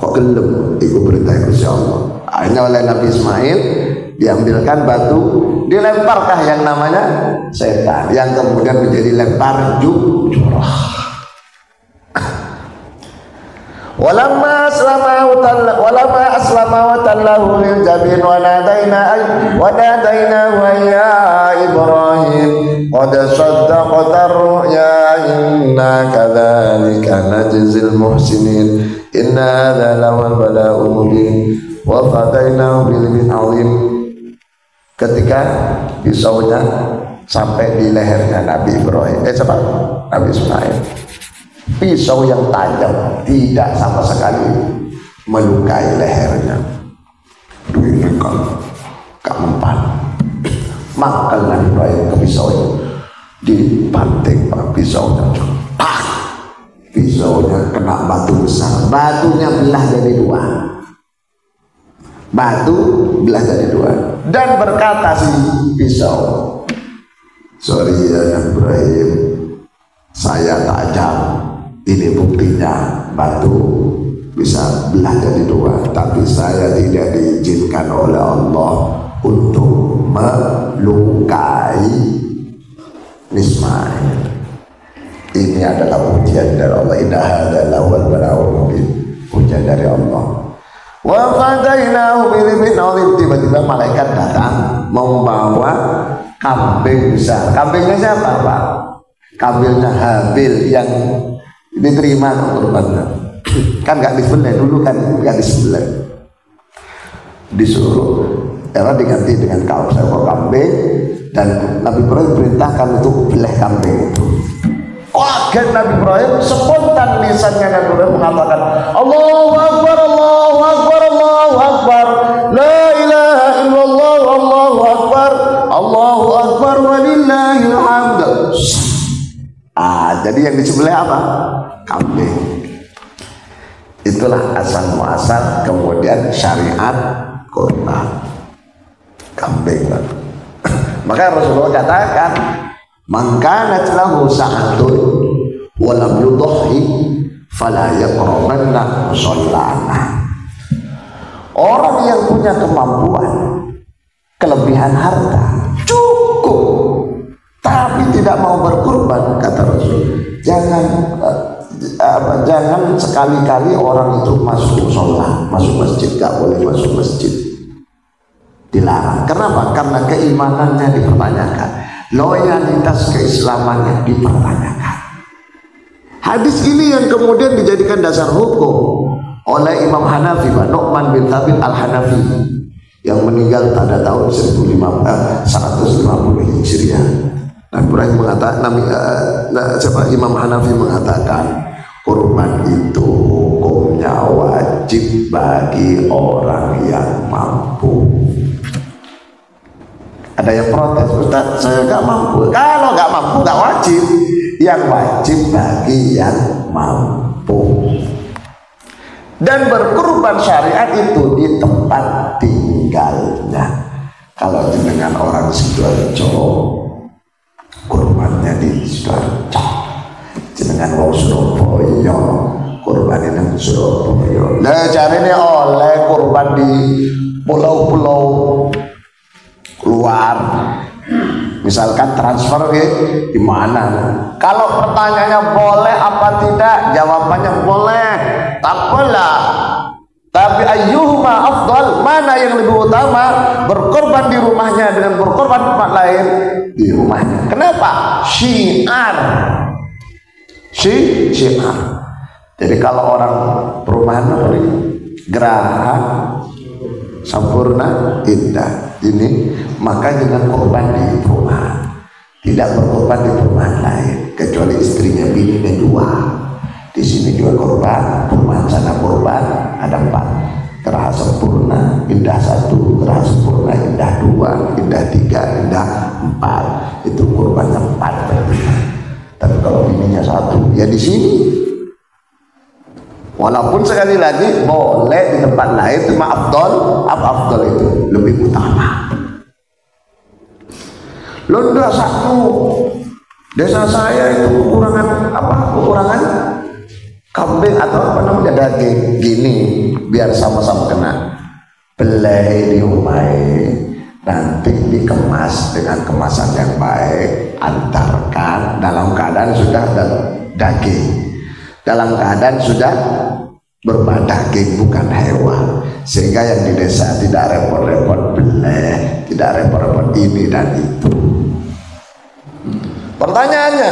Kok gelem? Itu perintah Gusti Allah. Akhirnya oleh Nabi Ismail diambilkan batu, dilemparkah yang namanya setan, yang kemudian menjadi lempar jurah. Walamma aslama wa tallahu lil jabin wa nadainahu ya Ibrahim qad saddaqta ar-ru'ya inna kadzalika najzil muhsinin inna hadza lawal bala'ul mubin wa fadainahu bil bin 'azim. Ketika pisaunya sampai di lehernya Nabi Ibrahim, siapa? Nabi Ismail. Pisau yang tajam, tidak sama sekali melukai lehernya. Ini gak mempan. Maka Nabi Ibrahim ke pisau itu dipanting Pak, pisaunya. Pisaunya kena batu besar, batunya belah jadi dua. Batu belah jadi dua. Dan berkata si pisau, sorry ya Ibrahim, saya tajam. Ini buktinya batu bisa belah jadi dua, tapi saya tidak diizinkan oleh Allah untuk melukai Ismail. Ini adalah ujian dari Allah. Inna hadza lawal bala'ul mubin. Ujian dari Allah. Wa fadainahu bilibin awlim. Tiba-tiba malaikat datang membawa kambing besar. Kambingnya siapa, Pak? Kambingnya Habil yang diterima kurbannya. Kan nggak disembelih dulu, kan nggak disembelih. Disuruh diganti dengan seekor kambing, dan Nabi Ibrahim perintahkan untuk belah kambing itu. Kaget Nabi Ibrahim, spontan lisannya Nabi Ibrahim mengatakan Allahu Akbar, Allahu Akbar, Allahu Akbar, la ilaha illallah, Allahu Akbar, Allahu Akbar, walillahil hamd. Jadi yang disembelih apa? Kambing. Itulah asal muasal kemudian syariat kurban, kambing. Maka Rasulullah katakan, man kanat lahu sa'atun wa lam yudhi fala yaqrabanna musallana. Orang yang punya kemampuan, kelebihan harta, cukup, tapi tidak mau berkurban, kata Rasul, jangan sekali-kali orang itu masuk mushola, masuk masjid. Gak boleh masuk masjid, dilarang. Kenapa? Karena keimanannya dipertanyakan, loyalitas keislamannya dipertanyakan. Hadis ini yang kemudian dijadikan dasar hukum oleh Imam Hanafi, Pak Nu'man bin Thabit al-Hanafi, yang meninggal pada tahun 150 Hijriah. Dan Ibrahim mengatakan, Imam Hanafi mengatakan, kurban itu hukumnya wajib bagi orang yang mampu. Ada yang protes, Ustaz, saya nggak mampu. Kalau nggak mampu nggak wajib. Yang wajib bagi yang mampu. Dan berkurban syariat itu di tempat tinggalnya. Kalau dengan orang Sidoarjo, kurbannya di Sidoarjo. Dengan wong Surabaya, kurban ini Surabaya. Nah, cari ini oleh kurban di pulau-pulau luar. Misalkan transfer di mana? Kalau pertanyaannya boleh apa tidak, jawabannya boleh. Tak apalah. Tapi ayyuhuma afdal, mana yang lebih utama? Berkorban di rumahnya dengan berkorban di tempat lain di rumahnya. Kenapa? Syiar. Syiar. Jadi kalau orang perumahan Geraha Sampurna Indah ini, maka dengan korban di perumahan, tidak berkorban di perumahan lain, kecuali istrinya bininya dua. Di sini juga korban, perumahan sana korban, ada 4. Geraha Sempurna Indah 1, Geraha Sempurna Indah 2, Indah 3, Indah 4. Itu korbannya 4 berarti. Tapi kalau bininya 1, ya di sini. Walaupun sekali lagi boleh di tempat lain, cuma afdol itu lebih utama. Lunda satu desa saya itu kekurangan kambing atau apa namanya daging gini, biar sama-sama kena. Belai di rumah, nanti dikemas dengan kemasan yang baik, antarkan dalam keadaan sudah daging, dalam keadaan sudah berbah daging, bukan hewan, sehingga yang di desa tidak repot-repot beleh, tidak repot-repot ini dan itu. Pertanyaannya,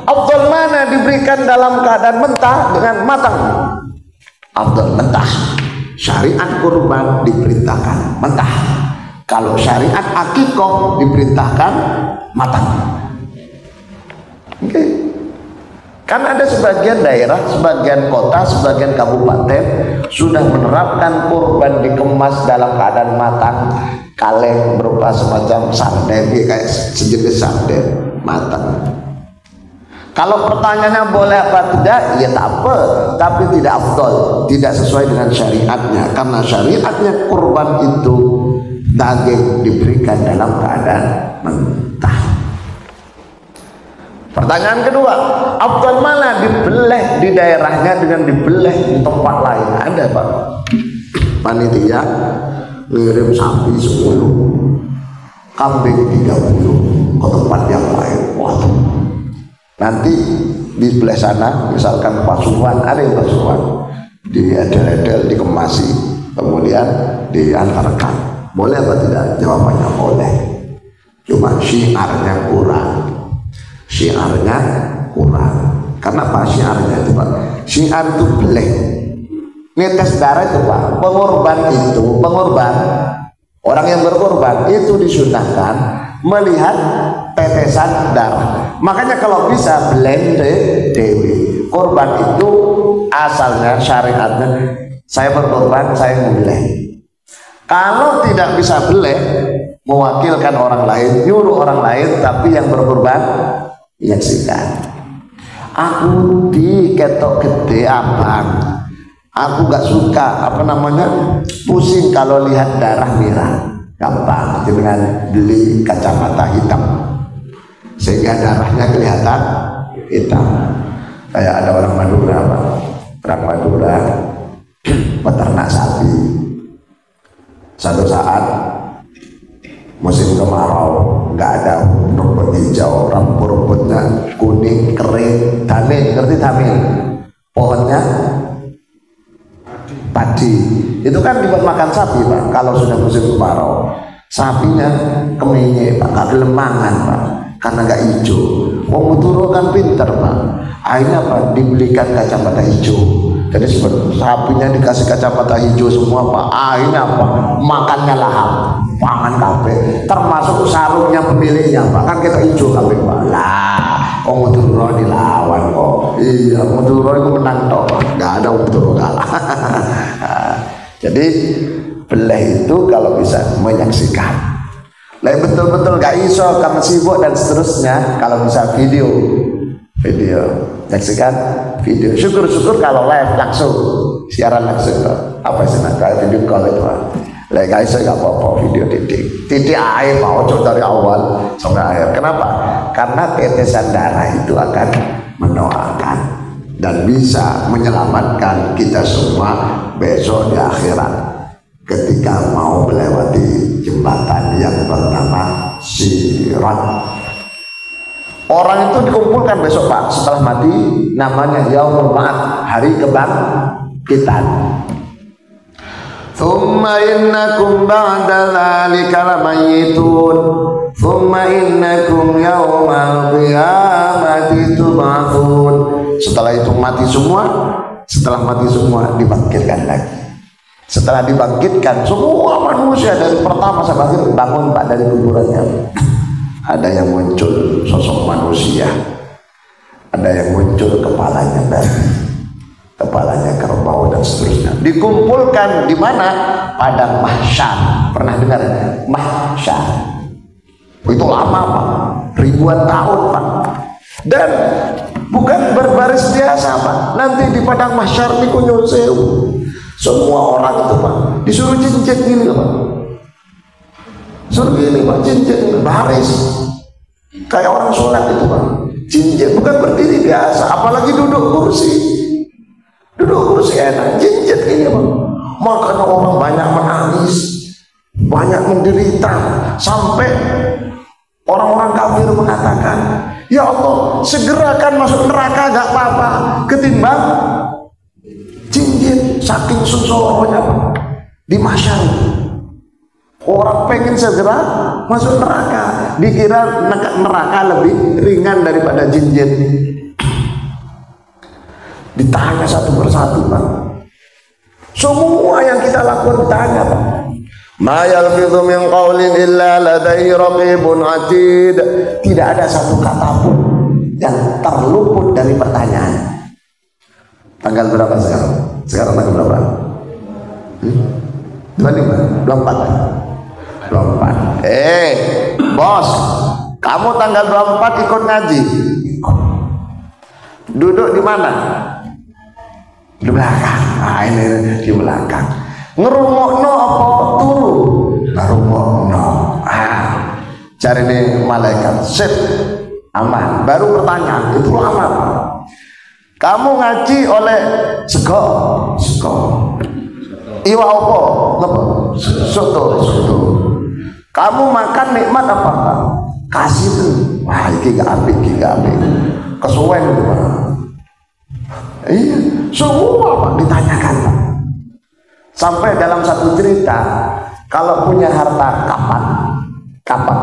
afdal mana diberikan dalam keadaan mentah dengan matang? Afdal mentah. Syariat kurban diperintahkan mentah. Kalau syariat akikoh diperintahkan matang. Oke. Kan ada sebagian daerah, sebagian kota, sebagian kabupaten sudah menerapkan kurban dikemas dalam keadaan matang, kaleng berupa semacam sarden, kayak sejenis sarden matang. Kalau pertanyaannya boleh apa tidak, ya tak apa, tapi tidak afdol, tidak sesuai dengan syariatnya, karena syariatnya kurban itu daging diberikan dalam keadaan mentah. Pertanyaan kedua, afdal mana dibeleh di daerahnya dengan dibeleh di tempat lain? Ada Pak, panitia ngirim sapi 10, kambing 30 ke tempat yang lain. Waduh, Nanti di sebelah sana misalkan Pasuruan, ada yang Pasuruan, diedel-edel, dikemasi, kemudian diantarkan. Boleh apa tidak? Jawabannya boleh. Cuma syiarnya kurang. Syiarnya kurang. Karena apa syiarnya itu Pak? Syiar itu boleh. Netes darah itu Pak. Pengorban itu, orang yang berkorban itu disunahkan melihat tetesan darah. Makanya kalau bisa blende dewi. Korban itu asalnya syariatnya saya berkorban, saya memilih. Kalau tidak bisa beleh, mewakilkan orang lain, nyuruh orang lain, tapi yang berkorban menyaksikan. Aku diketok gede abang, aku gak suka pusing kalau lihat darah merah. Gampang dengan beli kacamata hitam sehingga darahnya kelihatan hitam. Kayak ada orang Madura Pak, orang Madura peternak sapi. Satu saat musim kemarau, nggak ada rumput hijau, rumputnya kuning kering, tamin, ngerti tamin? Pohonnya padi. Itu kan dibuat makan sapi Pak. Kalau sudah musim kemarau, sapinya kemenyek Pak, nggak kelemangan Pak, karena nggak hijau. Wong Madura kan pinter Pak. Akhirnya apa? Dibelikan kacamata hijau. Jadi sapinya dikasih kacamata hijau semua Pak. Akhirnya apa? Makannya lahap, pangan kafe, termasuk sarungnya pemiliknya Pak. Kan kita hijau kafe Pak. Lah, Wong Madura dilawan kok. Iya, Madura itu menang toh. Nggak ada Wong Madura kalah. Jadi beleh itu kalau bisa menyaksikan. Lah betul-betul gak iso karena sibuk dan seterusnya. Kalau bisa video menyaksikan video. Syukur-syukur kalau live langsung, siaran langsung. Apa sih kayak video call itu Pak. Lah gak iso gak apa-apa video titik air Pak, ojo dari awal sampai akhir. Kenapa? Karena tetesan darah itu akan mendoakan dan bisa menyelamatkan kita semua besok di akhirat ketika mau melewati jembatan yang bernama Sirat. Orang itu dikumpulkan besok Pak setelah mati, namanya Yaumul Ma'ad, hari kebangkitan. Thumma innakum ba'da dzalika lamayitun thumma innakum yaumal qiyamati tub'atsun. Setelah itu mati semua, setelah mati semua dibangkitkan lagi. Setelah dibangkitkan semua manusia dari pertama sampai akhir bangun Pak dari kuburannya. Ada yang muncul sosok manusia, ada yang muncul kepalanya babi, kepalanya kerbau dan seterusnya. Dikumpulkan di mana? Padang mahsyar. Pernah dengar mahsyar? Itu lama Pak, ribuan tahun Pak. Dan bukan berbaris biasa Pak. Nanti di padang mahsyar di Kunyul Sewu, semua orang itu Pak disuruh cincin gini Pak. Suruh gini Pak, cincin baris. Kayak orang sholat itu Pak. Cincin bukan berdiri biasa, apalagi duduk kursi. Duduk kursi enak, cincin ini Pak. Makanya orang banyak menangis, banyak menderita, sampai orang-orang kafir mengatakan, ya Allah, segerakan masuk neraka gak apa-apa ketimbang cincin. Saking susahnya Pak di mahsyar. Orang pengen segera masuk neraka, dikira neraka lebih ringan daripada cincin. Ditanya satu persatu Pak. Semua yang kita lakukan ditanya Pak. Ma yalfidhu min qawlin illa ladaihi raqibun atid. Tidak ada satu kata pun yang terluput dari pertanyaan. Tanggal berapa sekarang? Sekarang tanggal berapa? 25? 24? 24. Bos, kamu tanggal 24 ikut ngaji? Ikut. Duduk di mana? Di belakang. Nah, ini di belakang. Ngerungokno apa turu? Ngerungokno. Cari nih malaikat. Sip, aman. Baru pertanyaan, itu lama Pak. Kamu ngaji oleh sego? Iwa apa? Soto. Kamu makan nikmat apa Pak? Kasih tuh. Wah, iki gak apik. kesuwen itu Pak. Iya, semua Pak ditanyakan Pak. Sampai dalam satu cerita, kalau punya harta kapak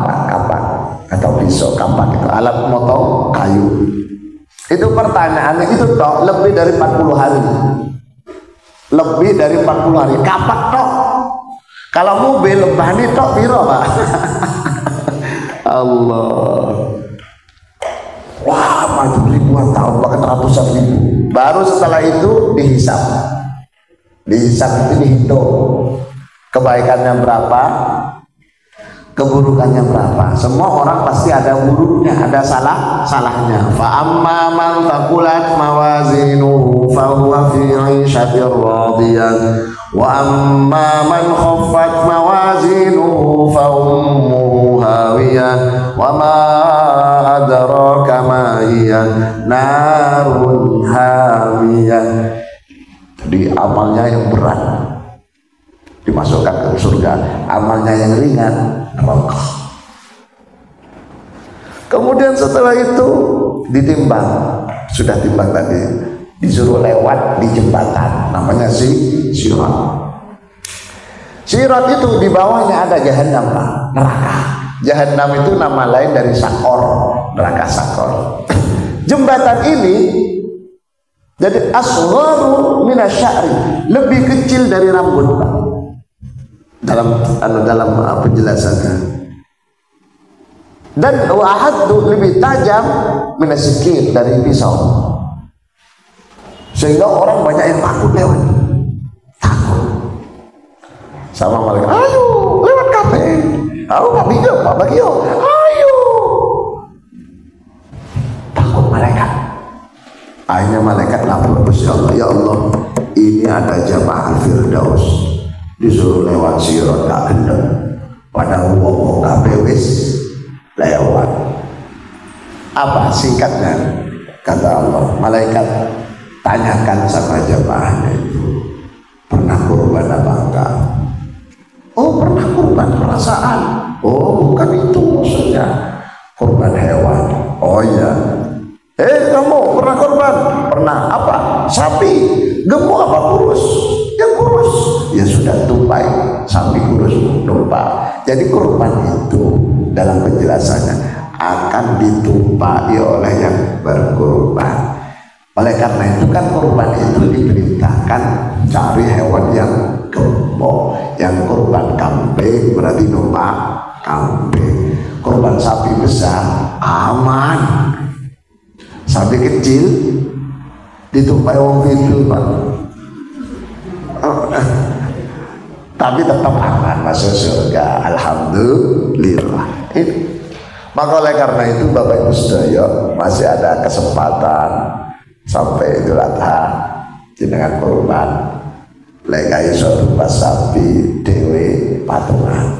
Pak, kapak atau pisau, kapak itu alat motong kayu. Itu pertanyaannya itu toh lebih dari 40 hari. Lebih dari 40 hari kapak toh. Kalau mobil lebani toh piro Pak. Allah. Wah, maju ribuan tahun, bahkan ratusan ribu. Baru setelah itu dihisap. Dihisap itu dihitung. Kebaikannya berapa, keburukannya berapa. Semua orang pasti ada buruknya, ada salahnya. Fa amma man thaqulat mawazinuhu fa huwa fi 'ishatir radiyah wa amma man khaffat mawazinuhu fa ummuhu hawiyah wa ma adraka ma hiya narun hamiyah. Jadi amalnya yang berat dimasukkan ke surga, amalnya yang ringan neraka. Kemudian setelah itu ditimbang, sudah timbang tadi, disuruh lewat di jembatan namanya sirat. Sirat itu di bawahnya ada jahanam Pak, neraka. Jahanam itu nama lain dari sakor, neraka sakor. Jembatan ini jadi asgharu minasya'ri, lebih kecil dari rambut Pak. Dalam penjelasannya. Dan wahaddu lebih tajam minasikir dari pisau. Sehingga orang banyak yang takut lewat. Takut. Sama malaikat, ayo lewat kafe. Ayo Pak Bagio, ayo. Takut malaikat. Akhirnya malaikat lapor ya Allah, ya Allah, ini ada jamaah Firdaus disuruh lewat sirat gak gendeng, pada wong kabeh wis lewat. Apa singkatnya? Kata Allah, malaikat tanyakan sama jamaahnya itu, pernah kurban apa enggak? Oh pernah kurban perasaan. Oh bukan itu maksudnya, kurban hewan. Oh iya. Kamu pernah kurban? Pernah. Apa? Sapi. Gemuk apa kurus? Ya kurus. Ya sudah tupai. Sapi kurus tupai. Jadi kurban itu dalam penjelasannya akan ditumpai oleh yang berkurban. Oleh karena itu kan kurban itu diperintahkan cari hewan yang gemuk. Yang kurban kambing berarti numpak kambing. Kurban sapi besar aman. Sapi kecil ditumpai wong itu Pak. Tapi tetap aman masuk surga, alhamdulillah. Maka oleh karena itu Bapak Ibu sedaya masih ada kesempatan sampai Idul Adha jenengan kurban. Lek iso tumbas sapi dhewe patungan.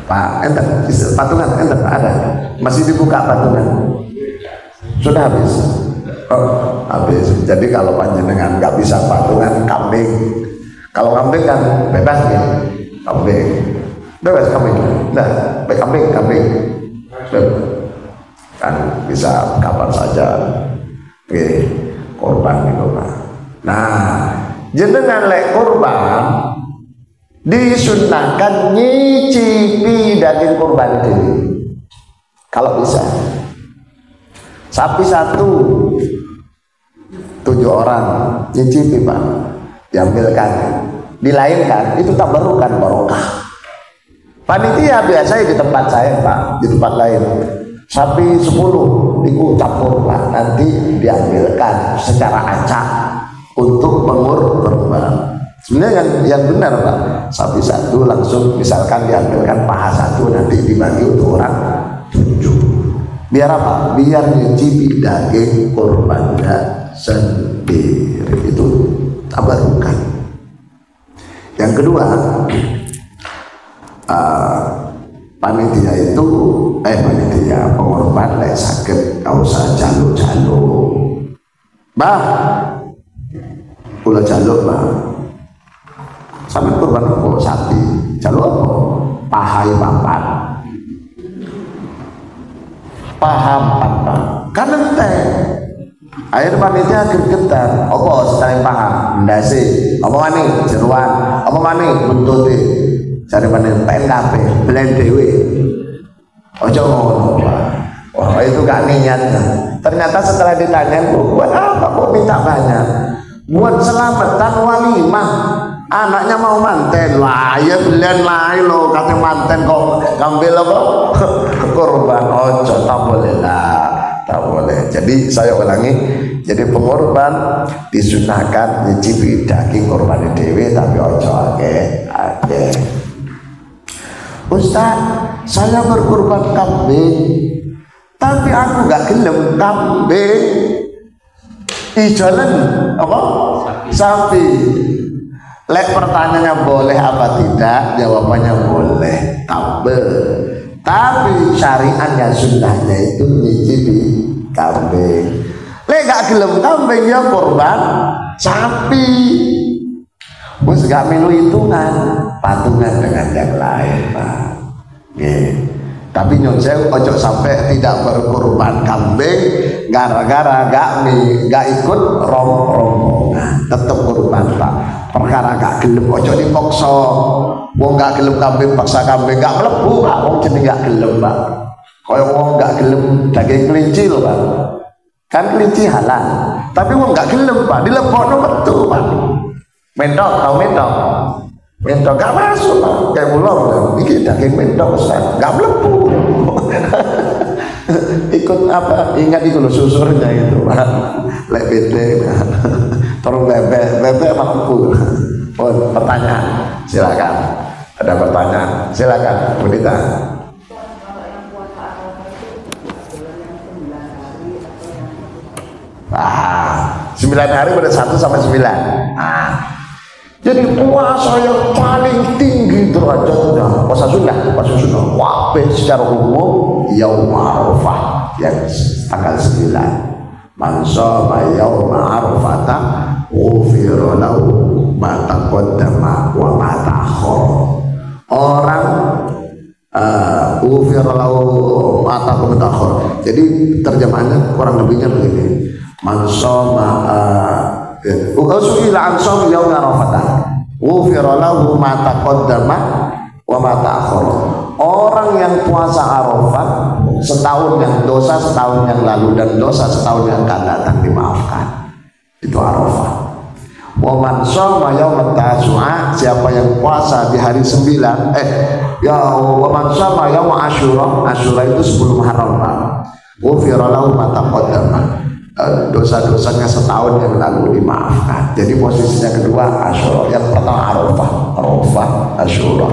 Pak, enten patungan enten ada. Masih dibuka patungan. Sudah habis. Oh, habis. Jadi kalau panjenengan nggak bisa patungan kambing. Kalau kambing kan bebas nih. Kambing. Bebas kambing. Nah, kambing. Kan bisa kapan saja. Oke, korban itu Pak. Nah, jenengan lek korban disunnahkan nyicipi daging korban itu. Kalau bisa. Sapi satu 7 orang nyicipi Pak, diambilkan, dilainkan, itu tak barukan barokah. Panitia biasanya di tempat saya Pak, di tempat lain sapi 10 campur Pak, nanti diambilkan secara acak untuk pengorban. Sebenarnya yang benar Pak, sapi satu langsung misalkan diambilkan paha satu, nanti dibagi untuk orang 7. Biar apa? Biar nyicipi daging korbannya sendiri. Itu tabarukan. Yang kedua, panitia itu panitia pengorban lek sakit gak usah jaluk-jaluk. Bah, kula jaluk Bah. Sampai korban apa? Sapi. Jaluk apa? Pahai papat. Paham Pak. kan enteng. Akhir panitia gergetan, apa sedang paham, ndase, apa maning jeruan, apa maning buntute, cari maning PNKP, belen dewe, ojo ngono. Wah itu gak niat. Ternyata setelah ditanya, buat apa kok minta banyak? Buat selamatan walimah. Anaknya mau manten, lah ya belen lain lo, kata manten kok ngambil apa? Korban, ojo tak boleh lah. Tak boleh. Jadi saya ulangi, jadi pengorban disunahkan nyicipi daging korban dewe tapi ojo ake. Ustaz, saya berkorban kambing, tapi aku gak gelem kambing. Ijolen apa? Sapi. Lek pertanyaannya boleh apa tidak? Jawabannya boleh. Tapi syariatnya sunnahnya itu nyicipi kambing. Lek gak gelem kambing ya korban sapi. Bos gak melu hitungan, patungan dengan yang lain, Pak. Tapi nyonsel ojo sampai tidak berkorban kambing gara-gara gak ikut rombongan, tetap korban, Pak. Perkara gak gelem ojo dipaksa. Wong gak gelem kambing paksa kambing gak mlebu, Pak. Wong jeneng gak gelem, Pak. Kaya wong gak gelem daging kelinci lho, Pak. Kan kelinci halal. Tapi wong gak gelem, Pak. Dilebokno metu, Pak. Mentok, tau mentok. Mentok gak masuk, Pak. Kayak ular, iki daging mentok, Ustaz. Gak mlebu. Ikut apa? Ingat itu loh susurnya itu, Pak. Lek bete. Terus bebek mampu. Oh, pertanyaan, silakan. Ada pertanyaan, silakan, Bu Dita. Ah, 9 hari pada 1 sampai 9. Jadi puasa yang paling tinggi derajatnya puasa sunnah. Wabih secara umum Yaum Arafah yang tanggal 9. Man shoma yaum Arafata ghufira lahu ma taqaddama wa ma ta'akhkhara. Orang ghufira lahu ma taqaddama. Jadi terjemahannya kurang lebihnya begini. Man shoma su'ila an shaum yaum Arafata ghufira lahu ma taqaddama wa ma ta'akhkhara. Orang yang puasa Arafah setahun yang dosa setahun yang lalu dan dosa setahun yang akan datang dimaafkan. Itu Arafah. Wa man shoma yaum Tasu'a, siapa yang puasa di hari 9 wa man shoma yaum Asyura, Asyura itu sebelum Haram, ghufira lahu ma taqaddama. Dosa-dosanya setahun yang lalu dimaafkan. Jadi posisinya kedua Asyura, yang pertama Arafah, Asyura.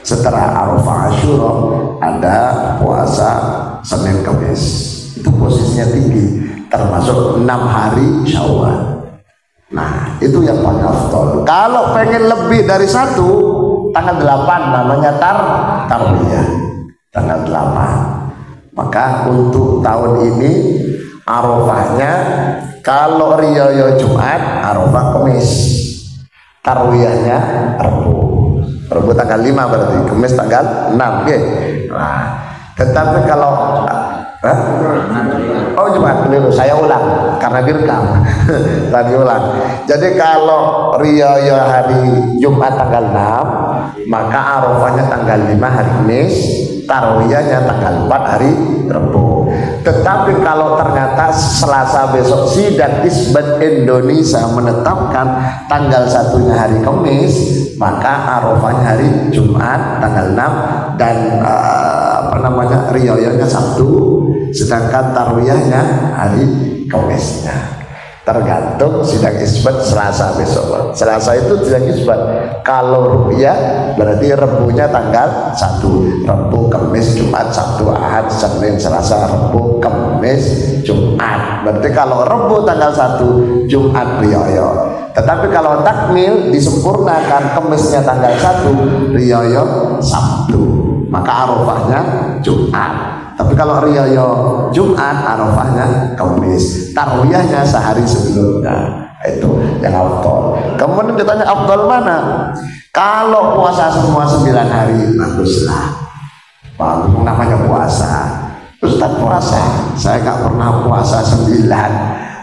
Setelah Arafah, Asyura ada puasa Senin Kamis. Itu posisinya tinggi, termasuk 6 hari Syawal. Nah, itu yang paling afdol. Kalau pengen lebih dari 1, tanggal 8 namanya tarwiyah. Tanggal 8. Maka untuk tahun ini Arafahnya kalau riyoyo Jumat, Arafah Kamis. Tarwiyahnya Rabu tanggal 5 berarti, Kamis tanggal 6, okay? Nah, tetapi kalau Jumat dulu saya ulang karena direkam. Tadi ulang. Jadi kalau riyoyo hari Jumat tanggal 6, maka Arafahnya tanggal 5 hari Kamis, tarwiyahnya tanggal 4 hari Rabu. Tetapi kalau ternyata Selasa besok sidang Isbat Indonesia menetapkan tanggal 1-nya hari Kamis, maka Arafahnya hari Jumat tanggal 6 dan riyoyonya Sabtu, sedangkan tarwiyahnya hari Kamisnya. Tergantung sidang Isbat Selasa besok. Selasa itu sidang Isbat. Kalau rupiah berarti Rebunya tanggal 1. Rebu, Kamis, Jumat, Sabtu, Ahad, Senin, Selasa, Rebu, Kamis, Jumat. Berarti kalau Rebu tanggal 1, Jumat riyoyo. Tetapi kalau takmil disempurnakan, Kamisnya tanggal 1, riyoyo Sabtu. Maka Arafahnya Jumat. Tapi kalau riyoyo Jumat, Arafahnya Kamis, tarwiyahnya sehari sebelumnya. Itu yang afdol. Kemudian ditanya afdol mana? Kalau puasa semua 9 hari baguslah. Namanya puasa. Ustaz puasa, saya nggak pernah puasa 9,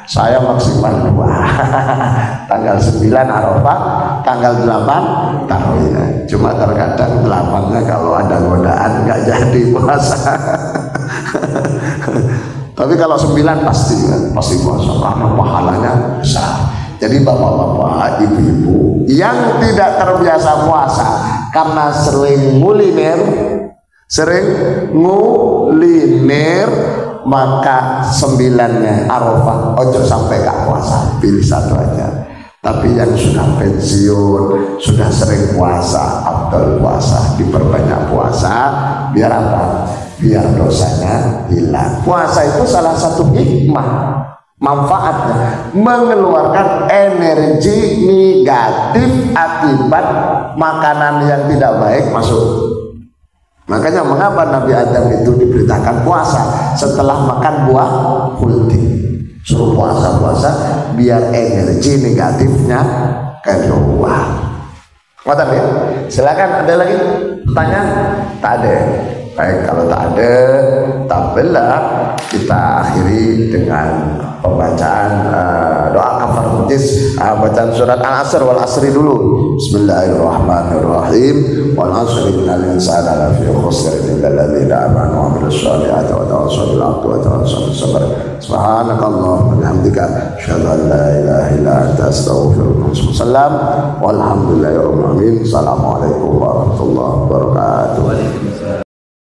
saya maksimal 2. Tanggal 9 Arafah, tanggal 8 Tarawih. Cuma terkadang 8-nya kalau ada godaan nggak jadi puasa. Tapi kalau 9 pasti puasa karena pahalanya besar. Jadi bapak-bapak, ibu-ibu yang tidak terbiasa puasa karena sering nguliner, maka 9-nya Arafah ojo sampai gak puasa, pilih satu aja. Tapi yang sudah pensiun, sudah sering puasa, afdal puasa, diperbanyak puasa, biar apa? Biar dosanya hilang. Puasa itu salah satu hikmah, manfaatnya mengeluarkan energi negatif akibat makanan yang tidak baik masuk. Makanya mengapa Nabi Adam itu diberitakan puasa setelah makan buah kulti. Suruh puasa biar energi negatifnya keluar. Mantap ya. Silakan, ada lagi pertanyaan? Tak ada. Baik, kalau tak ada, tabelah kita akhiri dengan pembacaan doa kafaratul majlis, bacaan surat Al-Asr wal Asri dulu. Bismillahirrahmanirrahim. Wal 'asri innal insana lafi khusr illa alladziina aamanu wa 'amilus shalihati wa tawassaw bil haqqi wa tawassaw bis sabr. Subhanakallahumma wa bihamdika asyhadu an la ilaha illa anta astaghfiruka wa atubu ilaik. Walhamdulillahirabbil alamin. Assalamualaikum warahmatullahi wabarakatuh.